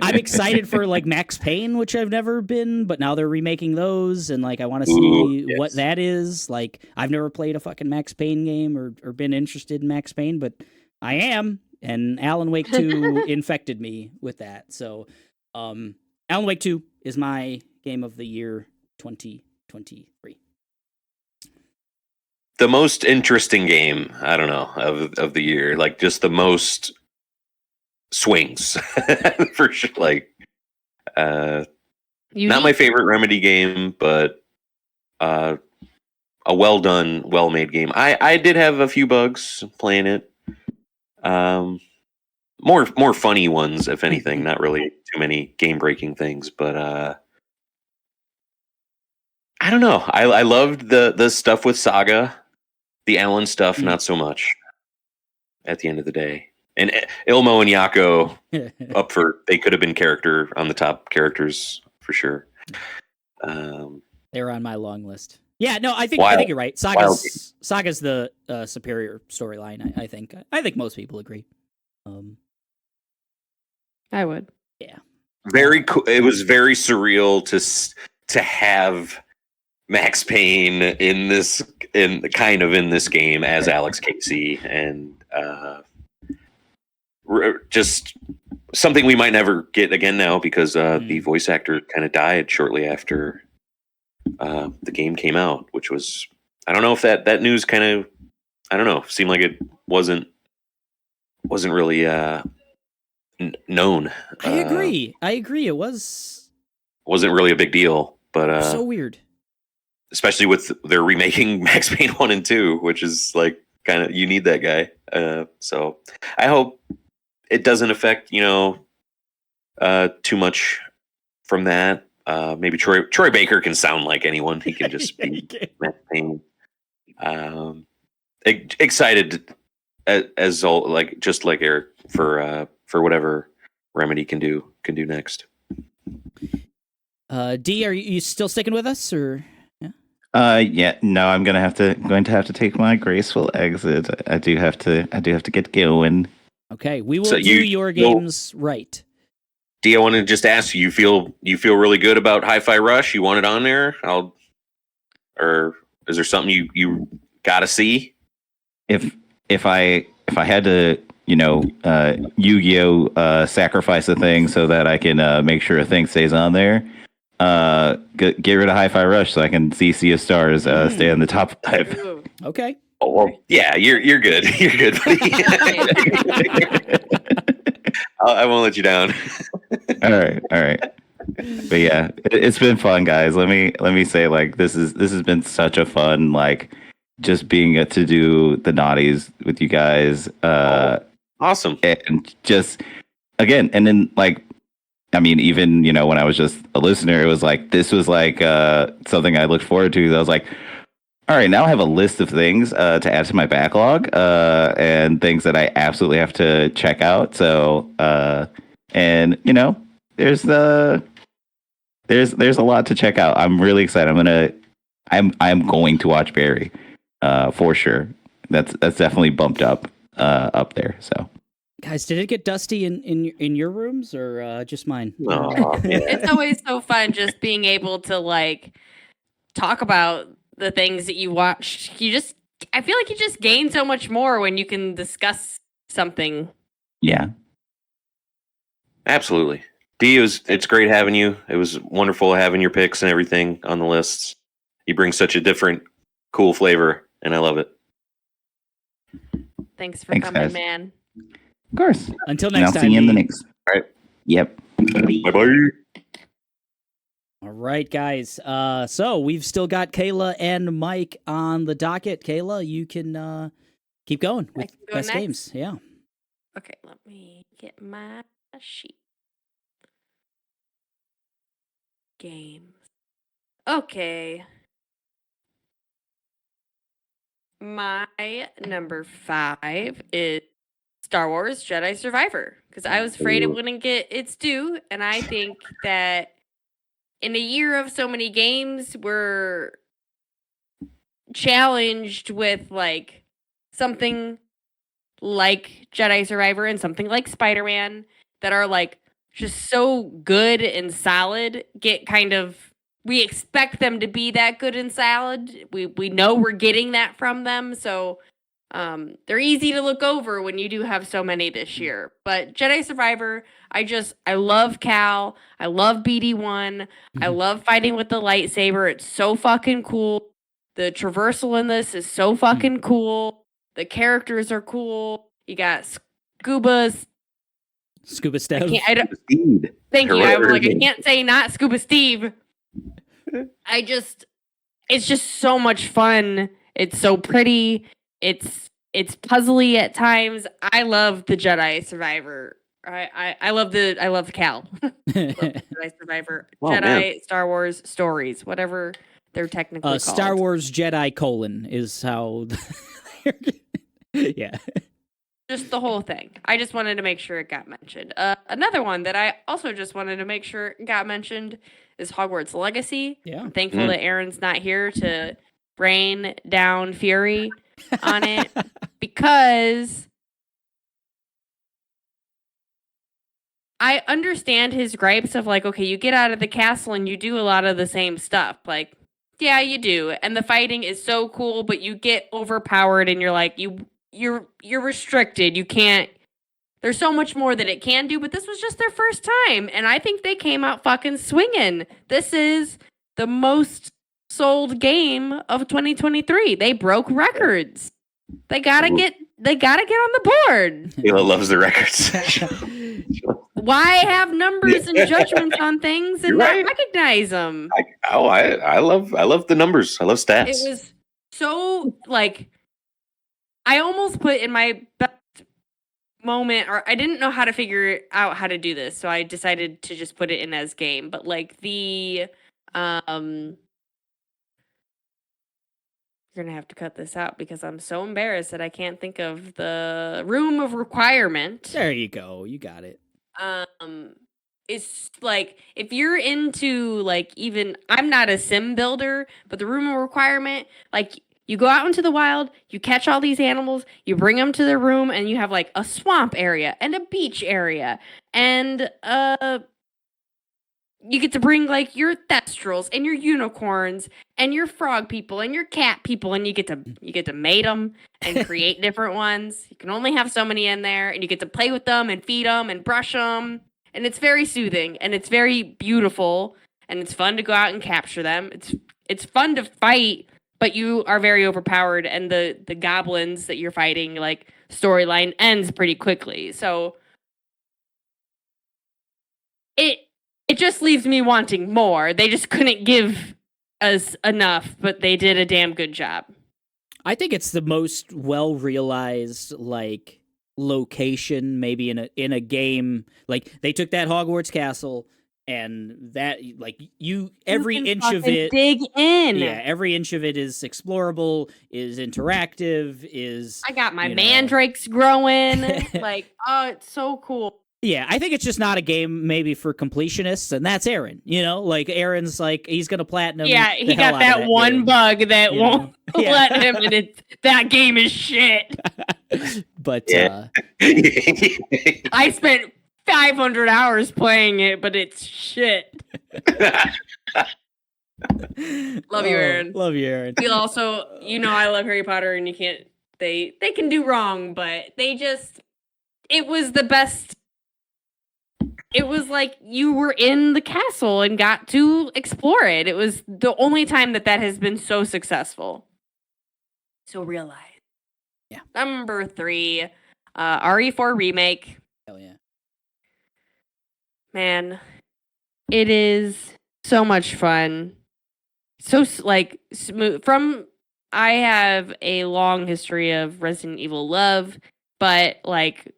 A: I'm excited for like Max Payne, which I've never been, but now they're remaking those, and like I want to see what that is. Like, I've never played a fucking Max Payne game or been interested in Max Payne, but I am, and Alan Wake 2 infected me with that. So, Alan Wake 2 is my game of the year 2023.
C: The most interesting game, I don't know, of the year, like just the most swings for sure. Like, not my favorite Remedy game, but a well done, well made game. I did have a few bugs playing it. More funny ones, if anything. Not really too many game breaking things, but I don't know. I loved the stuff with Saga. The Alan stuff, not so much. At the end of the day, and Ilmo and Yako they could have been on the top characters for sure.
A: They're on my long list. Yeah, no, I think you're right. Saga's the superior storyline. I think most people agree.
B: I would.
A: Yeah.
C: Very cool. It was very surreal to have Max Payne in this game as Alex Casey, and just something we might never get again now because the voice actor kind of died shortly after the game came out, which was, I don't know if that news kind of, I don't know, seemed like it wasn't really known.
A: I agree. It
C: wasn't really a big deal, but
A: so weird.
C: Especially with they're remaking Max Payne 1 and 2, which is like kind of, you need that guy. So I hope it doesn't affect, too much from that. Maybe Troy Baker can sound like anyone. He can just be Max Payne. Excited as all, like, just like Eric for whatever Remedy can do next.
A: D, are you still sticking with us, or?
D: Yeah, no, I'm going to have to take my graceful exit. I do have to get going.
A: Okay, we will do your games right.
C: Dee, I want to just ask you feel really good about Hi-Fi Rush? You want it on there? Or is there something you gotta see?
D: If I had to, Yu-Gi-Oh, sacrifice a thing so that I can make sure a thing stays on there, get rid of Hi-Fi Rush so I can see Sea of Stars stay on the top 5.
B: Ooh.
A: Okay.
C: Oh well, yeah, you're good. You're good, buddy. I won't let you down.
D: All right. But yeah, it's been fun, guys. Let me say, like, this has been such a fun, like, just being to do the naughties with you guys.
C: Awesome.
D: And just again, and then, like, I mean, even when I was just a listener, it was like this was like something I looked forward to. I was like, all right, now I have a list of things to add to my backlog and things that I absolutely have to check out. So, and there's a lot to check out. I'm really excited. I'm going to watch Barry for sure. That's definitely bumped up there. So,
A: guys, did it get dusty in your rooms or just mine?
C: Aw, yeah.
B: It's always so fun just being able to like talk about the things that you watched. I feel like you just gain so much more when you can discuss something.
D: yeah.
C: Absolutely. Dee, it's great having you. It was wonderful having your picks and everything on the lists. You bring such a different, cool flavor, and I love it.
B: Thanks for
D: Thanks,
B: coming,
D: guys.
B: man.
D: Of course.
A: Until
D: And
A: next
D: I'll
A: time.
D: see you in the
A: Dee.
D: next.
C: All right.
D: Yep.
C: Bye-bye.
A: All right, guys. So we've still got Kayla and Mike on the docket. Kayla, you can keep going with
B: can go
A: best
B: next?
A: games. Yeah.
B: Okay, let me get my sheet. Games. Okay. My number 5 is Star Wars Jedi Survivor because I was afraid it wouldn't get its due, and I think that in a year of so many games, we're challenged with like something like Jedi Survivor and something like Spider-Man that are like just so good and solid. We expect them to be that good and solid. We know we're getting that from them, so they're easy to look over when you do have so many this year. But Jedi Survivor, I love Cal. I love BD1. I love fighting with the lightsaber. It's so fucking cool. The traversal in this is so fucking cool. The characters are cool. You got Scuba
A: Steve.
B: Thank you. I can't say not Scuba Steve. It's just so much fun. It's so pretty. It's puzzly at times. I love the Jedi Survivor. I love Cal. Love Jedi Survivor.
C: Oh,
B: Jedi,
C: man.
B: Star Wars stories, whatever they're technically called.
A: Star Wars Jedi : is how. Yeah.
B: Just the whole thing. I just wanted to make sure it got mentioned. Another one that I also just wanted to make sure it got mentioned is Hogwarts Legacy.
A: Yeah.
B: I'm thankful that Aaron's not here to rain down fury on it because I understand his gripes of like, okay, you get out of the castle and you do a lot of the same stuff. Like, yeah, you do. And the fighting is so cool, but you get overpowered and you're like, you're restricted. You can't. There's so much more that it can do, but this was just their first time, and I think they came out fucking swinging. This is the most sold game of 2023. They broke records. They gotta get on the board.
C: Kayla loves the records.
B: Why have numbers and judgments on things and
C: You're
B: not
C: right.
B: recognize them?
C: I love the numbers. I love stats.
B: It was so like. I almost put in my best moment, or I didn't know how to figure out how to do this, so I decided to just put it in as game. But like the, you're gonna have to cut this out because I'm so embarrassed that I can't think of the room of requirement.
A: There you go. You got it.
B: It's like if you're into like even I'm not a sim builder, but the room of requirement like. You go out into the wild, you catch all these animals, you bring them to the room, and you have like a swamp area and a beach area and a you get to bring like your thestrals and your unicorns and your frog people and your cat people, and you get to mate them and create different ones. You can only have so many in there, and you get to play with them and feed them and brush them, and it's very soothing and it's very beautiful, and it's fun to go out and capture them. It's fun to fight, but you are very overpowered, and the goblins that you're fighting, like, storyline ends pretty quickly. So it just leaves me wanting more. They just couldn't give us enough, but they did a damn good job.
A: I think it's the most well realized like location maybe in a game. Like they took that Hogwarts castle and that like every inch of it
B: dig in.
A: Yeah, every inch of it is explorable, is interactive, is
B: I got my mandrakes growing. Like, oh, it's so cool.
A: Yeah, I think it's just not a game maybe for completionists, and that's Aaron. Like Aaron's like he's gonna platinum.
B: Yeah, he got that one game. Bug that won't let him, and that game is shit.
A: But
B: I spent 500 hours playing it, but it's shit. Love you, Aaron.
A: Love you, Aaron.
B: We also, I love Harry Potter, and you can't. They can do wrong, but it was the best. It was like you were in the castle and got to explore it. It was the only time that has been so successful. So realize.
A: Yeah.
B: Number 3, RE4 remake.
A: Hell yeah.
B: Man, it is so much fun. So like smooth. I have a long history of Resident Evil love, but like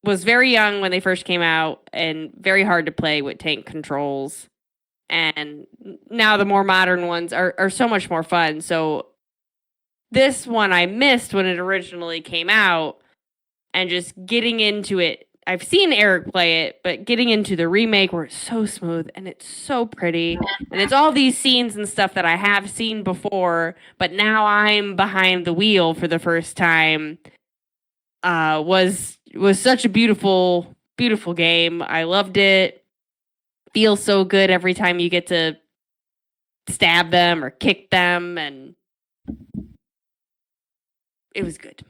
B: was very young when they first came out and very hard to play with tank controls. And now the more modern ones are so much more fun. So this one I missed when it originally came out, and just getting into it. I've seen Eric play it, but getting into the remake where it's so smooth and it's so pretty, and it's all these scenes and stuff that I have seen before, but now I'm behind the wheel for the first time, was such a beautiful, beautiful game. I loved it. Feels so good every time you get to stab them or kick them, and it was good.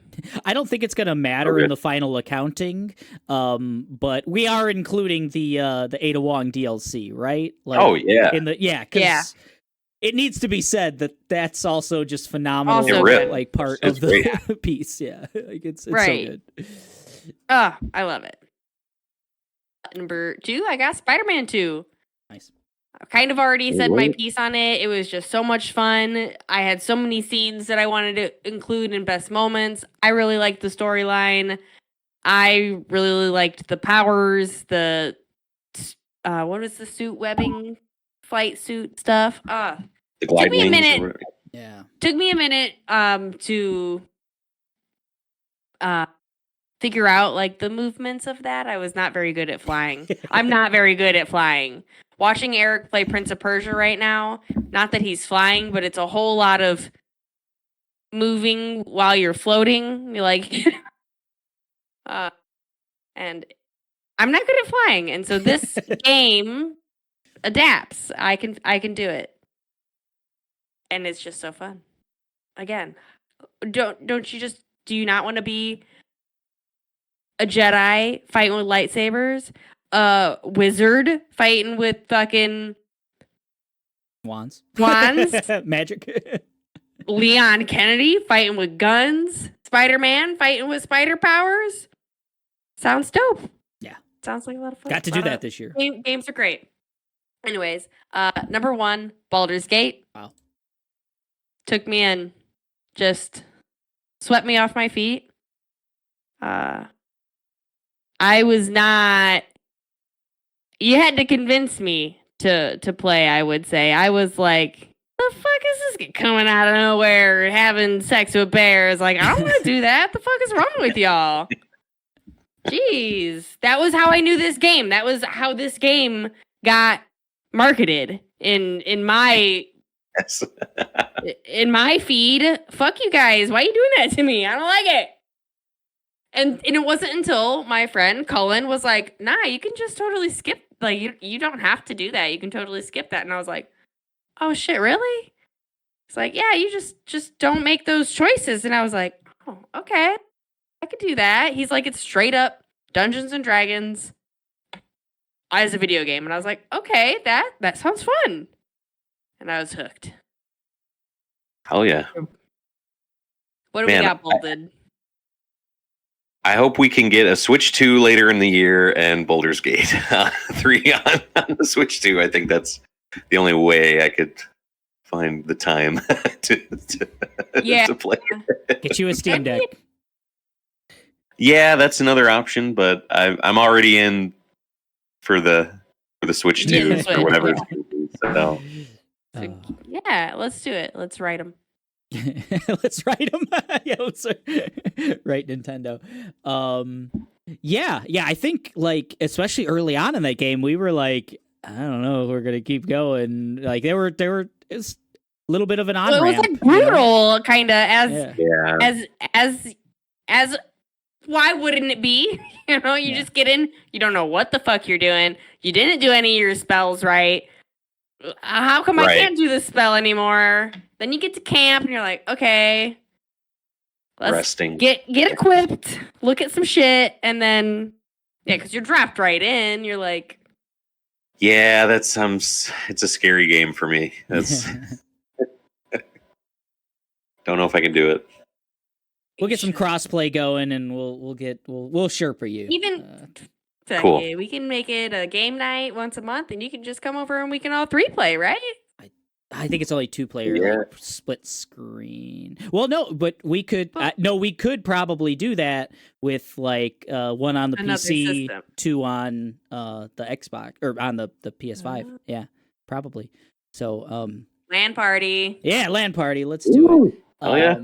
A: I don't think it's going to matter in the final accounting, but we are including the Ada Wong DLC, right? Like,
C: oh yeah,
A: because it needs to be said that that's also just phenomenal, like part of the piece. Yeah, like it's
B: right.
A: So good.
B: I love it. Number 2, I got Spider-Man 2.
A: Nice.
B: I kind of already said my piece on it. It was just so much fun. I had so many scenes that I wanted to include in best moments. I really liked the storyline. I really liked the powers, the what was the suit webbing, flight suit stuff.
C: The glide
B: took me a minute. Took me a minute to figure out like the movements of that. I was not very good at flying. I'm not very good at flying. Watching Eric play Prince of Persia right now, not that he's flying, but it's a whole lot of moving while you're floating. You're like, and I'm not good at flying, and so this game adapts. I can do it, and it's just so fun. Again, do you not want to be a Jedi fighting with lightsabers? A wizard fighting with fucking
A: wands,
B: magic. Leon Kennedy fighting with guns. Spider-Man fighting with spider powers. Sounds dope.
A: Yeah,
B: sounds like a lot of fun.
A: Got to do that this year.
B: Games are great. Anyways, number 1, Baldur's Gate.
A: Wow,
B: took me in, just swept me off my feet. I was not. You had to convince me to play, I would say. I was like, the fuck is this coming out of nowhere, having sex with bears? Like, I don't want to do that. The fuck is wrong with y'all? Jeez. That was how I knew this game. That was how this game got marketed in my in my feed. Fuck you guys. Why are you doing that to me? I don't like it. And it wasn't until my friend Cullen was like, "Nah, you can just totally skip. Like, you don't have to do that. You can totally skip that." And I was like, "Oh shit, really?" It's like, "Yeah, you just don't make those choices." And I was like, "Oh, okay, I could do that." He's like, "It's straight up Dungeons and Dragons as a video game." And I was like, "Okay, that sounds fun." And I was hooked.
C: Hell yeah.
B: What do
C: Man,
B: we got bolted?
C: I hope we can get a Switch 2 later in the year and Baldur's Gate 3 on the Switch 2. I think that's the only way I could find the time to play.
A: Get you a Steam Deck.
C: Yeah, that's another option, but I'm already in for the Switch 2
B: Yeah, the
C: or whatever.
B: Switch.
C: So
B: Yeah, let's do it. Let's write them.
A: Let's write them. Yeah, let's write Nintendo. Yeah. I think like especially early on in that game, we were like, I don't know, if we're gonna keep going. Like they were. It was a little bit of an on ramp.
B: Well, it was like brutal, kind of as. Why wouldn't it be? You just get in. You don't know what the fuck you're doing. You didn't do any of your spells right. How come I can't do this spell anymore? Then you get to camp and you're like, okay, let's
C: resting.
B: Get equipped, look at some shit, and then because you're dropped right in, you're like,
C: yeah, it's a scary game for me. That's don't know if I can do it.
A: We'll get some crossplay going, and we'll Sherpa you.
B: Even
C: cool.
B: We can make it a game night once a month, and you can just come over and we can all 3 play, right?
A: I think it's only 2-player, like, split screen. Well, no, but we could. We could probably do that with like one on the PC, system. 2 on the Xbox or on the PS5. Yeah, probably. So
B: LAN party.
A: Yeah, LAN party. Let's do it.
C: Oh yeah.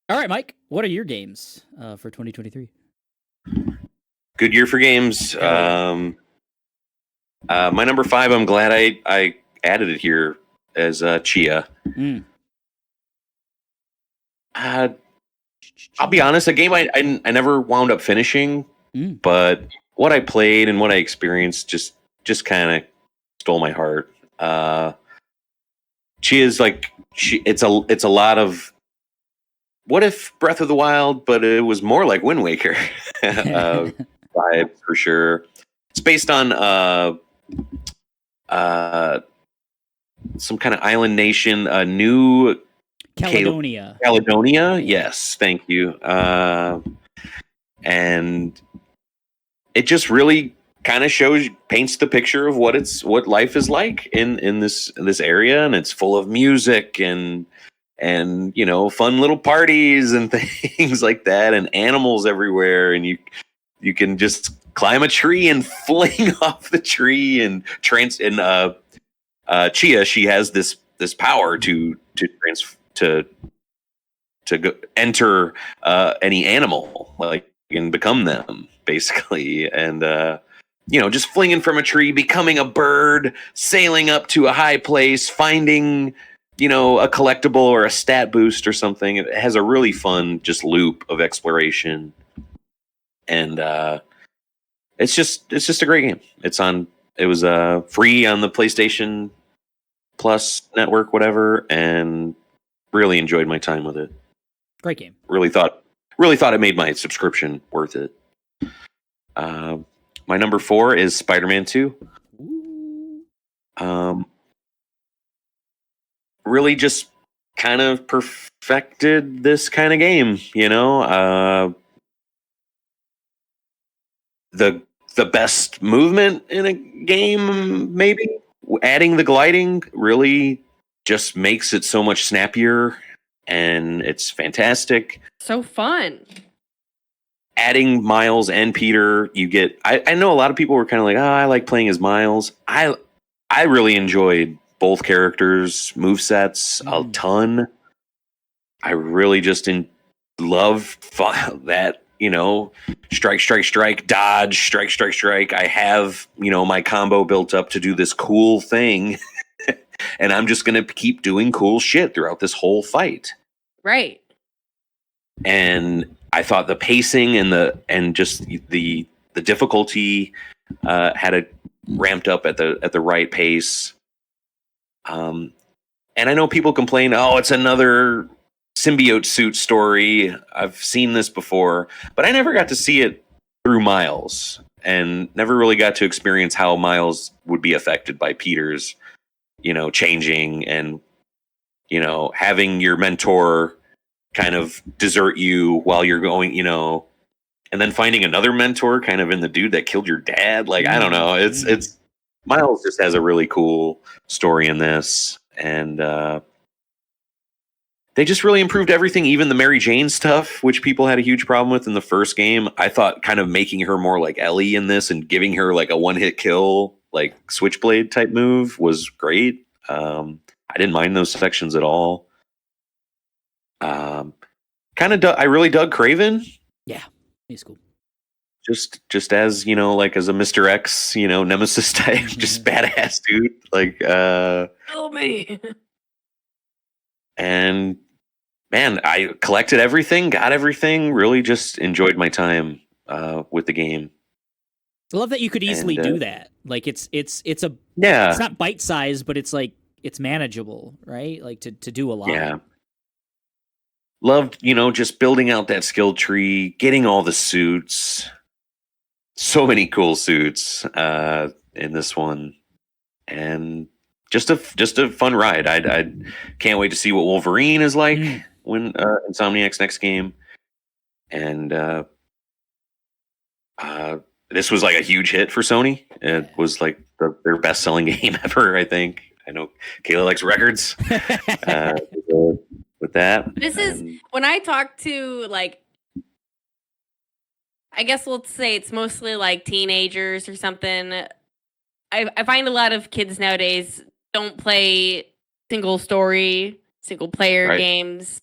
A: All right, Mike. What are your games for 2023?
C: Good year for games. My number 5. I'm glad I added it here as Chia. I'll be honest, a game I never wound up finishing, but what I played and what I experienced just kind of stole my heart. Chia's like it's a lot of what if Breath of the Wild, but it was more like Wind Waker vibe for sure. It's based on some kind of island nation, New
A: Caledonia.
C: Caledonia, yes, thank you. And it just really kind of paints the picture of what life is like in this area, and it's full of music and fun little parties and things like that, and animals everywhere, and you can just climb a tree and fling off the tree and Chia, she has this power to go enter any animal, like, and become them basically, and just flinging from a tree, becoming a bird, sailing up to a high place, finding a collectible or a stat boost or something. It has a really fun just loop of exploration, and it's just a great game. It was free on the PlayStation Plus network, whatever, and really enjoyed my time with it.
A: Great game.
C: Really thought it made my subscription worth it. My number 4 is Spider-Man 2. Really just kind of perfected this kind of game, the best movement in a game, maybe. Adding the gliding really just makes it so much snappier, and it's fantastic.
B: So fun.
C: Adding Miles and Peter, you get. I know a lot of people were kind of like, I like playing as Miles. I really enjoyed both characters' movesets a ton. I really just love that. Strike, dodge, strike. I have, my combo built up to do this cool thing. And I'm just going to keep doing cool shit throughout this whole fight.
B: Right.
C: And I thought the pacing and just the difficulty had it ramped up at the right pace. And I know people complain, oh, it's another symbiote suit story. I've seen this before, but I never got to see it through Miles, and never really got to experience how Miles would be affected by Peter's, changing, and having your mentor kind of desert you while you're going, and then finding another mentor kind of in the dude that killed your dad. Like, I don't know. It's Miles just has a really cool story in this. And they just really improved everything, even the Mary Jane stuff, which people had a huge problem with in the first game. I thought kind of making her more like Ellie in this and giving her like a one-hit kill, like Switchblade type move was great. I didn't mind those sections at all. I really dug Craven.
A: Yeah, he's cool.
C: Just as, like as a Mr. X, nemesis type, just badass dude. Like,
B: Kill me.
C: And man, I collected everything, got everything, really just enjoyed my time with the game.
A: I love that you could easily do that. Like it's it's not bite sized, but it's like it's manageable, right? Like to do a lot.
C: Yeah. Loved, just building out that skill tree, getting all the suits. So many cool suits in this one. And just a fun ride. I can't wait to see what Wolverine is like when Insomniac's next game. And this was like a huge hit for Sony. It was like their best selling game ever, I think. I know Kayla likes records with that.
B: This is when I talk to, like, I guess let's say it's mostly like teenagers or something. I find a lot of kids nowadays don't play single player games.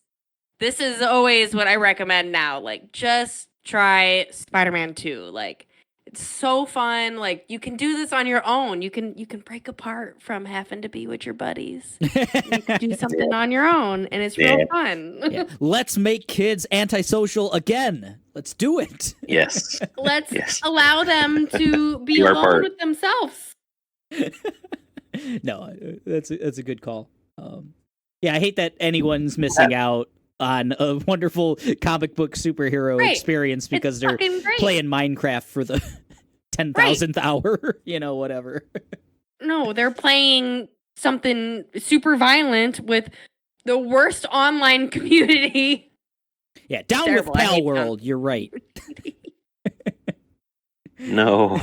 B: This is always what I recommend now. Like, just try Spider-Man 2. Like, it's so fun. Like, you can do this on your own. You can break apart from having to be with your buddies. You can do something on your own, and it's real fun.
A: Yeah. Let's make kids antisocial again. Let's do it.
C: Yes.
B: Let's allow them to be alone with themselves.
A: No, that's a good call. Yeah, I hate that anyone's missing out on a wonderful comic book superhero experience because they're playing Minecraft for the 10,000th hour, whatever.
B: No, they're playing something super violent with the worst online community.
A: Yeah, down with Pal World. You're right.
C: No.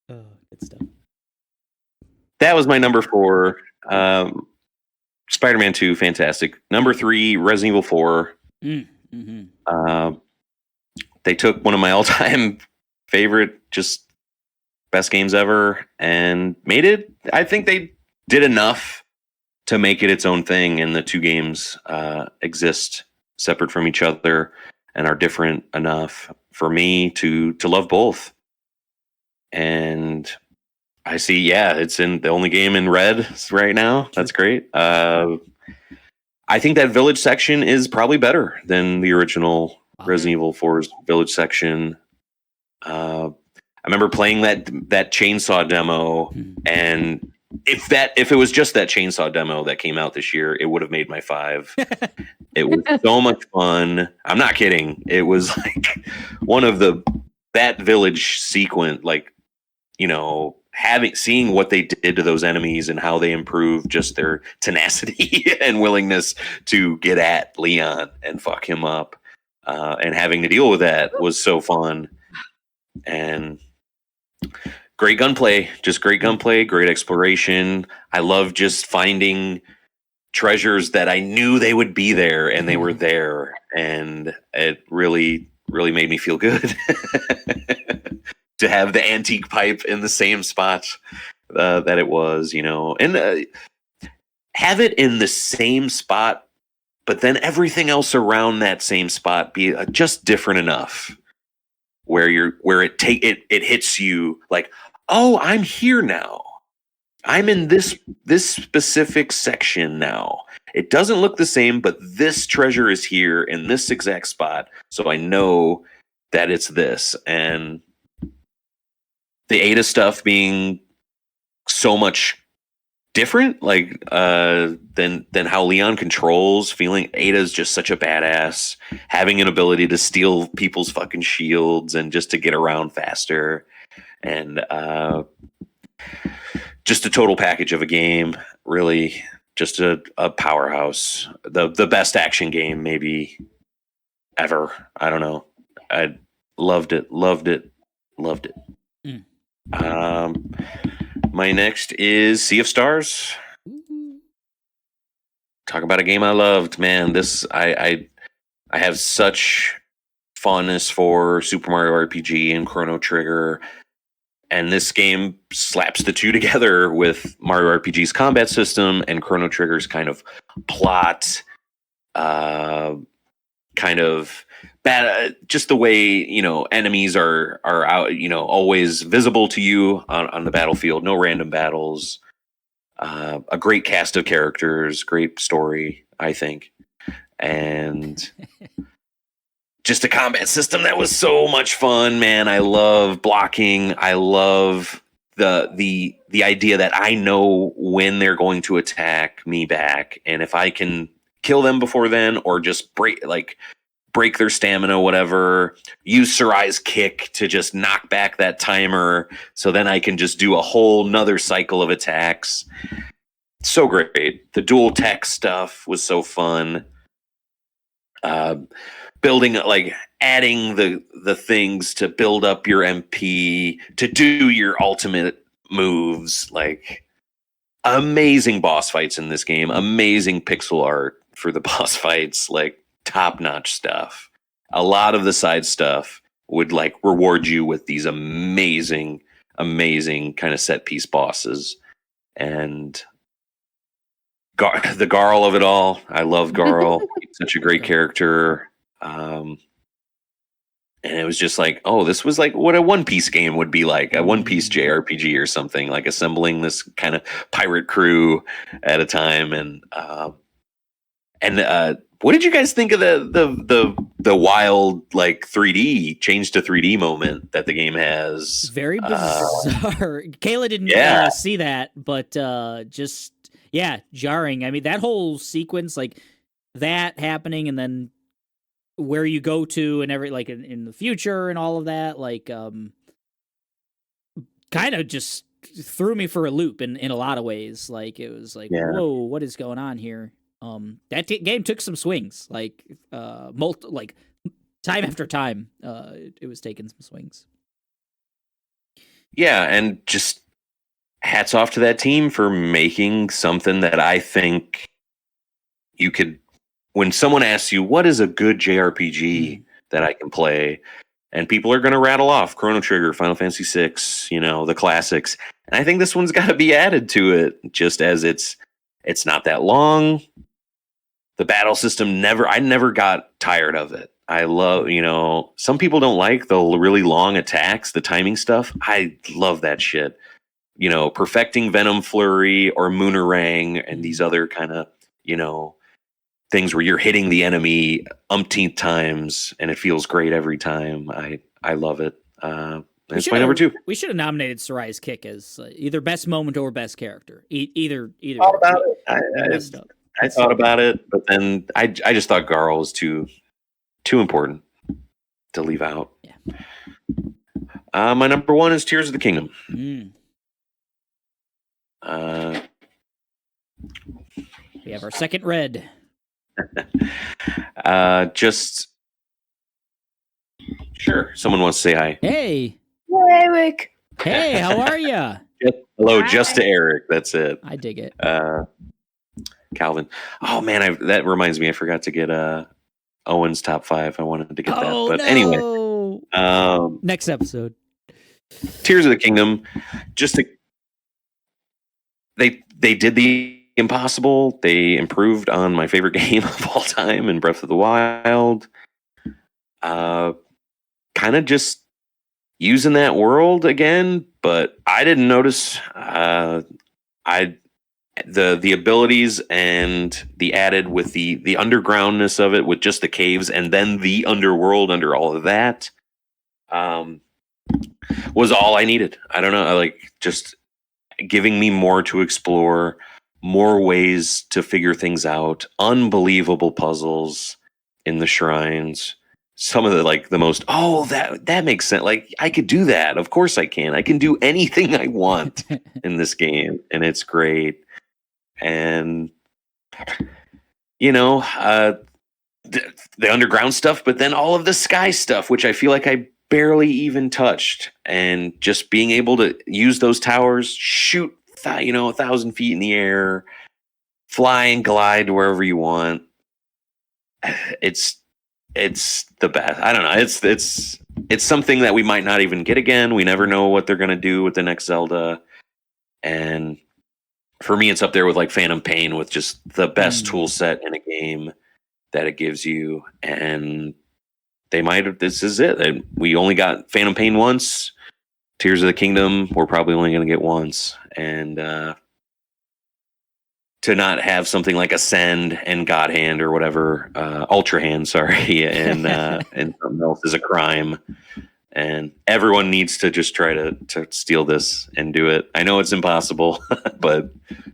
A: Oh, good stuff.
C: That was my number 4. Spider-Man 2, fantastic. Number 3, Resident Evil 4.
A: Mm-hmm.
C: They took one of my all-time favorite, just best games ever, and made it. I think they did enough to make it its own thing, and the two games exist separate from each other and are different enough for me to love both. And I see, it's in the only game in red right now. That's great. I think that village section is probably better than the original Resident Evil 4's village section. I remember playing that chainsaw demo, and if it was just that chainsaw demo that came out this year, it would have made my 5. It was so much fun. I'm not kidding. It was like one of that village sequence, like, seeing what they did to those enemies and how they improved just their tenacity and willingness to get at Leon and fuck him up, and having to deal with that was so fun. And great gunplay, great exploration. I love just finding treasures that I knew they would be there, and they were there, and it really, really made me feel good to have the antique pipe in the same spot that it was, and have it in the same spot, but then everything else around that same spot be just different enough where it hits you like, oh, I'm here now. I'm in this specific section now. It doesn't look the same, but this treasure is here in this exact spot. So I know that it's this. And the Ada stuff being so much different, like than how Leon controls. Feeling Ada's just such a badass, having an ability to steal people's fucking shields and just to get around faster, and just a total package of a game. Really, just a powerhouse. The best action game maybe ever. I don't know. I loved it. Loved it. Loved it. My next is Sea of Stars. Talk about a game I loved, man. This I have such fondness for Super Mario RPG and Chrono Trigger, and this game slaps the two together with Mario RPG's combat system and Chrono Trigger's kind of plot, kind of bad, just the way enemies are out, always visible to you on the battlefield, no random battles, a great cast of characters, great story, I think, and just a combat system that was so much fun, man. I love blocking. I love the idea that I know when they're going to attack me back, and if I can kill them before then, or just break their stamina, whatever, use Sarai's kick to just knock back that timer, so then I can just do a whole nother cycle of attacks. So great. The dual tech stuff was so fun. Building, adding the things to build up your MP, to do your ultimate moves, amazing boss fights in this game, amazing pixel art for the boss fights, top-notch stuff. A lot of the side stuff would reward you with these amazing kind of set piece bosses. And the Garl of it all. I love Garl. He's such a great character. And it was just this was what a One Piece game would be like, a One Piece JRPG or something, assembling this kind of pirate crew at a time. And what did you guys think of the wild 3D change to 3D moment that the game has?
A: Very bizarre. Kayla didn't see that, but just jarring. I mean, that whole sequence, that happening, and then where you go to and in the future and all of that, kind of just threw me for a loop in a lot of ways. It was whoa, what is going on here? That game took some swings, time after time. It was taking some swings.
C: Yeah, and just hats off to that team for making something that I think you could. When someone asks you what is a good JRPG that I can play, and people are going to rattle off Chrono Trigger, Final Fantasy VI, the classics, and I think this one's got to be added to it, just as it's not that long. The battle system I never got tired of it. I love, some people don't like the really long attacks, the timing stuff. I love that shit. Perfecting Venom Flurry or Moonerang and these other kind of, things where you're hitting the enemy umpteenth times and it feels great every time. I love it. That's my number 2.
A: We should have nominated Sarai's kick as either best moment or best character. Either.
C: Thought about it. I thought about it, but then I just thought Garl was too important to leave out.
A: Yeah.
C: My number 1 is Tears of the Kingdom.
A: We have our second red.
C: Just sure. Someone wants to say hi.
A: Hey,
B: Eric.
A: Hey, how are you?
C: Hello,
B: Hi.
C: just to Eric. That's it.
A: I dig it.
C: Calvin. Oh man, that reminds me. I forgot to get Owen's top 5. I wanted to get that, but anyway.
A: Next episode.
C: Tears of the Kingdom. They did the impossible. They improved on my favorite game of all time in Breath of the Wild. Kind of just using that world again, but I didn't notice. I the abilities and the added with the undergroundness of it with just the caves and then the underworld under all of that was all I needed. I don't know, like just giving me more to explore, more ways to figure things out, unbelievable puzzles in the shrines. Some of the like the most that makes sense. Like I could do that. Of course I can. I can do anything I want in this game, and it's great. And the underground stuff, but then all of the sky stuff, which I feel like I barely even touched, and just being able to use those towers, shoot 1,000 feet in the air, fly and glide wherever you want. It's the best. I don't know. It's something that we might not even get again. We never know what they're going to do with the next Zelda. And for me, it's up there with like Phantom Pain, with just the best tool set in a game that it gives you. And this is it. And we only got Phantom Pain once. Tears of the Kingdom, we're probably only going to get once. And to not have something like Ascend and God Hand or whatever, Ultra Hand, sorry, and something else is a crime. And everyone needs to just try to steal this and do it. I know it's impossible, but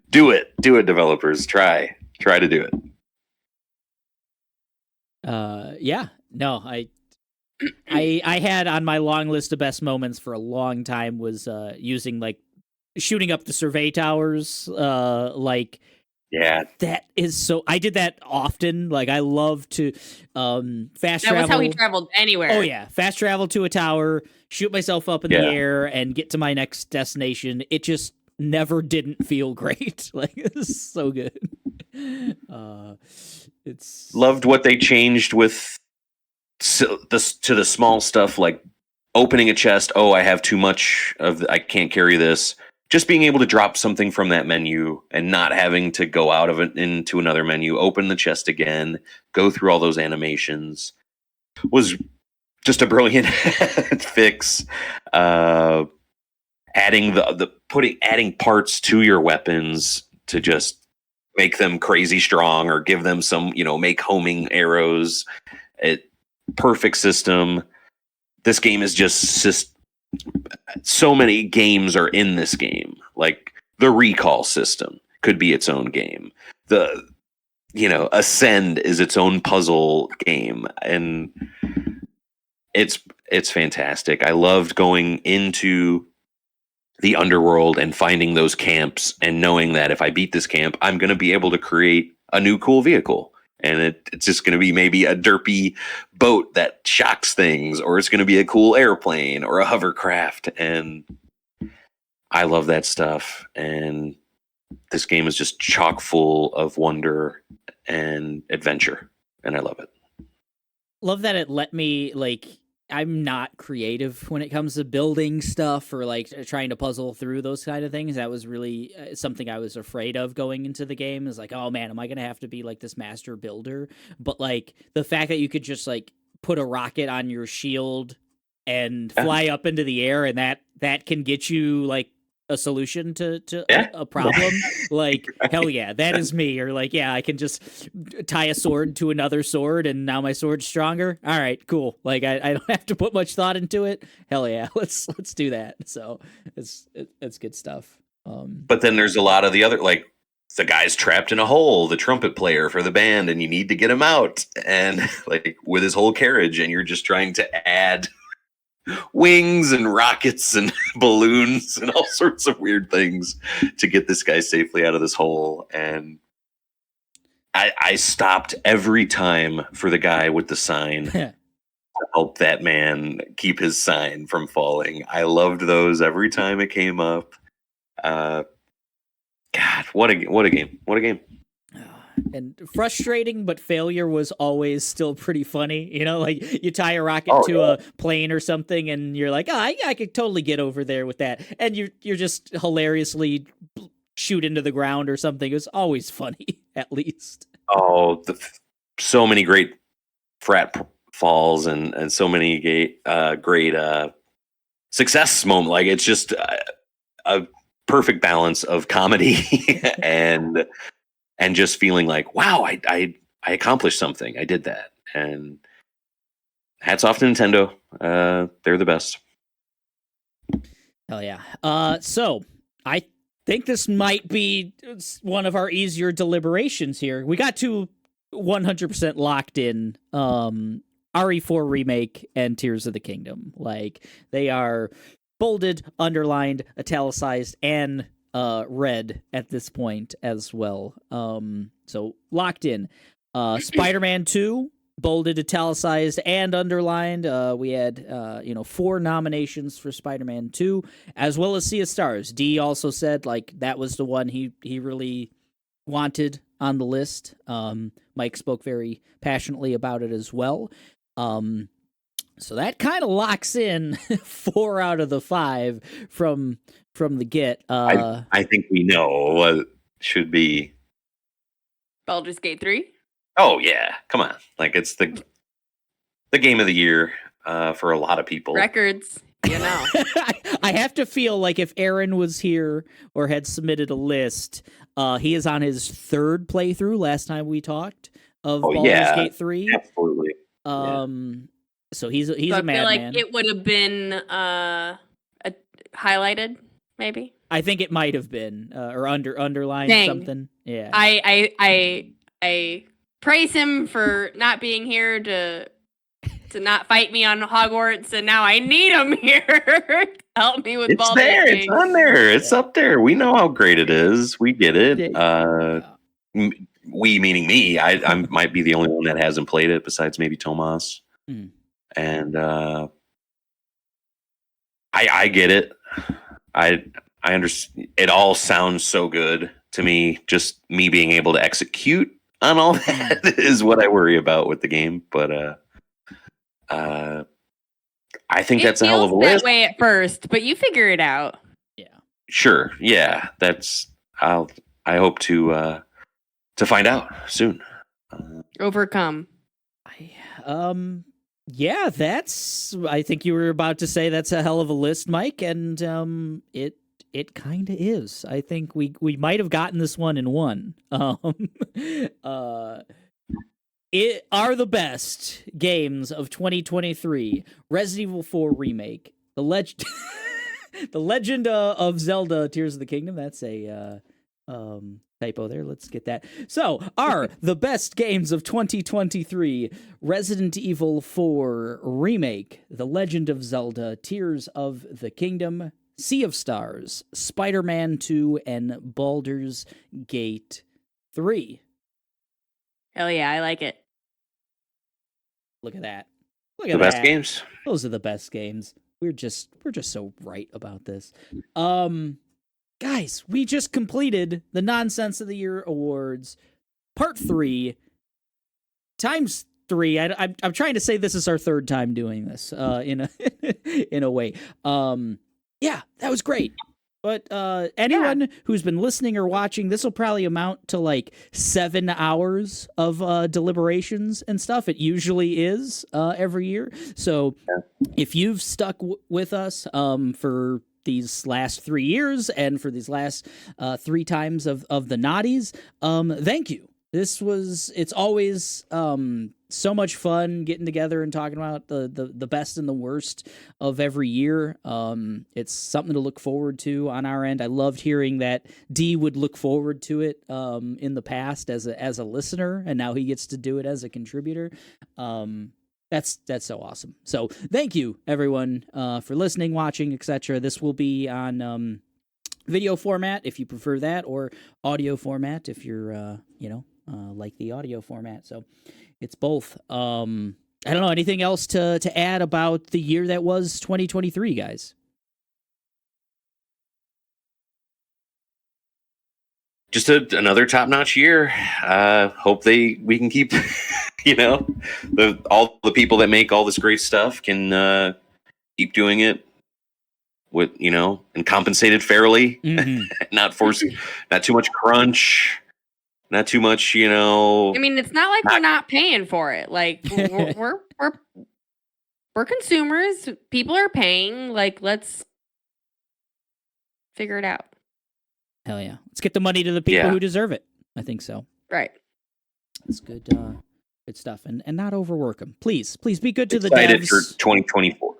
C: do it. Do it, developers. Try to do it.
A: Yeah. No, I had on my long list of best moments for a long time was using like shooting up the survey towers,
C: yeah,
A: that is so. I did that often. Like I love to fast travel.
B: That was how he traveled anywhere.
A: Oh yeah, fast travel to a tower, shoot myself up in the air, and get to my next destination. It just never didn't feel great. Like it's so good. It's
C: loved what they changed with to the small stuff, like opening a chest. Oh, I have too much I can't carry this. Just being able to drop something from that menu and not having to go out of it into another menu, open the chest again, go through all those animations was just a brilliant fix. Adding adding parts to your weapons to just make them crazy strong or give them some, make homing arrows. Perfect system. This game is just so many games are in this game. Like the recall system could be its own game. Ascend is its own puzzle game, and it's fantastic. I loved going into the underworld and finding those camps and knowing that if I beat this camp, I'm going to be able to create a new cool vehicle. And it's just going to be maybe a derpy boat that shocks things, or it's going to be a cool airplane or a hovercraft. And I love that stuff. And this game is just chock full of wonder and adventure. And I love it.
A: Love that it let me, like, I'm not creative when it comes to building stuff or like trying to puzzle through those kind of things. That was really something I was afraid of going into the game, is like, oh man, am I going to have to be like this master builder? But like the fact that you could just like put a rocket on your shield and fly up into the air, and that can get you like a solution to a problem. Like, hell yeah, that is me. Or like, yeah, I can just tie a sword to another sword and now my sword's stronger. All right, cool. Like I don't have to put much thought into it. Hell yeah, let's do that. So it's good stuff.
C: But then there's a lot of the other, like the guy's trapped in a hole, the trumpet player for the band, and you need to get him out, and like with his whole carriage, and you're just trying to add wings and rockets and balloons and all sorts of weird things to get this guy safely out of this hole. And I stopped every time for the guy with the sign to help that man keep his sign from falling. I loved those every time it came up. God, what a game.
A: And frustrating, but failure was always still pretty funny. Like you tie a rocket to a plane or something, and you're like, I could totally get over there with that. And you're just hilariously shoot into the ground or something. It was always funny, at least.
C: Oh, so many great frat falls and so many great success moments. Like it's just a perfect balance of comedy and just feeling like, wow, I accomplished something. I did that. And hats off to Nintendo. They're the best.
A: Hell yeah. So I think this might be one of our easier deliberations here. We got to 100% locked in RE4 remake and Tears of the Kingdom. Like, they are bolded, underlined, italicized, and red at this point as well. So locked in. Spider-Man 2, bolded, italicized, and underlined. We had 4 nominations for Spider-Man 2, as well as Sea of Stars. D also said like that was the one he really wanted on the list. Mike spoke very passionately about it as well. So that kind of locks in 4 out of the 5 from the get.
C: I think we know what should be.
B: Baldur's Gate 3?
C: Oh yeah, come on! Like, it's the game of the year for a lot of people.
B: Records,
A: I have to feel like if Aaron was here or had submitted a list, he is on his 3rd playthrough. Last time we talked of Baldur's Gate 3,
C: absolutely.
A: So he's a
B: I feel
A: madman.
B: like it would have been highlighted, maybe.
A: I think it might have been or underlined something. Yeah.
B: I praise him for not being here to not fight me on Hogwarts, and now I need him here to help me with Baldur's Gate.
C: It's on there. It's up there. We know how great it is. We get it. We meaning me. I might be the only one that hasn't played it besides maybe Tomas. And I get it. I understand. It all sounds so good to me. Just me being able to execute on all that is what I worry about with the game. But I think that's a hell of a list.
B: It feels that way at first, but you figure it out.
A: Yeah.
C: Sure. Yeah. I hope to find out soon.
B: Overcome.
A: Yeah, I think you were about to say that's a hell of a list, Mike, and it kind of is. I think we might have gotten this one in one. It are the best games of 2023. Resident Evil 4 Remake, The Legend of Zelda Tears of the Kingdom. That's a typo there. Let's get that. So, are the best games of 2023 Resident Evil 4 Remake, The Legend of Zelda, Tears of the Kingdom, Sea of Stars, Spider-Man 2, and Baldur's Gate 3.
B: Hell yeah, I like it.
A: Look at that.
C: The best games.
A: Those are the best games. We're just so right about this. Guys, we just completed the Nonsense of the Year Awards, Part 3, times 3. I'm trying to say this is our 3rd time doing this in a way. Yeah, that was great. But anyone who's been listening or watching, this will probably amount to like 7 hours of deliberations and stuff. It usually is every year. So if you've stuck with us for these last 3 years and for these last 3 times of the Naughties, thank you. It's always so much fun getting together and talking about the best and the worst of every year. It's something to look forward to on our end. I loved hearing that D would look forward to it in the past as a listener, and now he gets to do it as a contributor. That's so awesome. So thank you everyone for listening, watching, etc. This will be on video format if you prefer that, or audio format if you're like the audio format. So it's both. I don't know, anything else to add about the year that was 2023, guys?
C: Just another top-notch year. Hope we can keep, all the people that make all this great stuff can keep doing it with, and compensated fairly, not forcing, not too much crunch. Not too much, I
B: mean, it's not like we're not paying for it. Like we're consumers. People are paying. Like, let's figure it out.
A: Hell yeah. Let's get the money to the people
C: Yeah.
A: who deserve it. I think so.
B: Right.
A: It's good stuff. And not overwork them. Please be good to the
C: Excited
A: devs.
C: for 2024.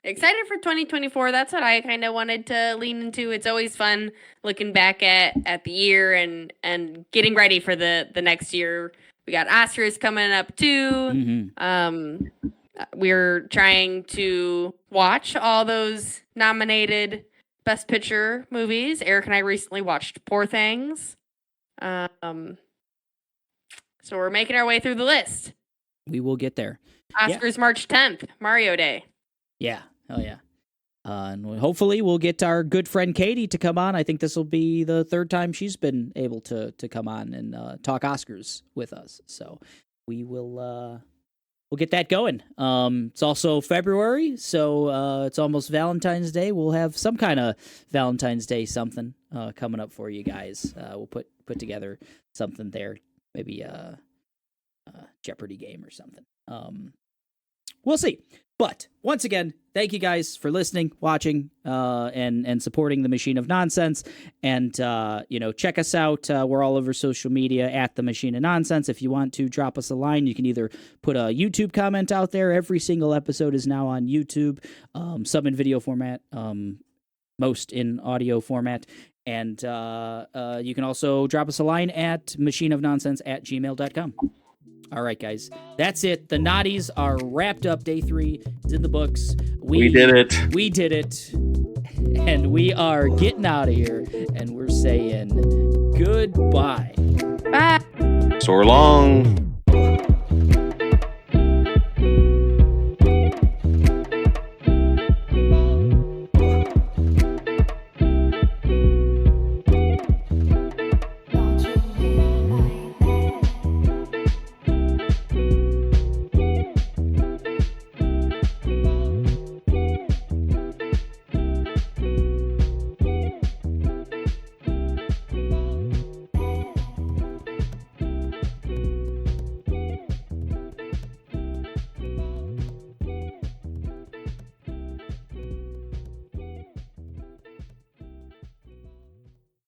B: Excited for 2024. That's what I kind of wanted to lean into. It's always fun looking back at the year and getting ready for the next year. We got Oscars coming up too.
A: Mhm.
B: We're trying to watch all those nominated Best Picture movies. Eric and I recently watched Poor Things. So we're making our way through the list.
A: We will get there.
B: Oscars March 10th, Mario Day.
A: Yeah. Hell yeah. And hopefully we'll get our good friend Katie to come on. I think this will be the third time she's been able to come on and talk Oscars with us. So we will we'll get that going. It's also February, so it's almost Valentine's Day. We'll have some kind of Valentine's Day something coming up for you guys. We'll put together something there, maybe a Jeopardy game or something. We'll see. But once again, thank you guys for listening, watching, and supporting the Machine of Nonsense. And check us out. We're all over social media at the Machine of Nonsense. If you want to drop us a line, you can either put a YouTube comment out there. Every single episode is now on YouTube, some in video format, most in audio format. And you can also drop us a line at machineofnonsense@gmail.com. All right, guys. That's it. The Naughties are wrapped up. Day 3 is in the books.
C: We did it.
A: We did it. And we are getting out of here. And we're saying goodbye.
B: Bye.
C: So long.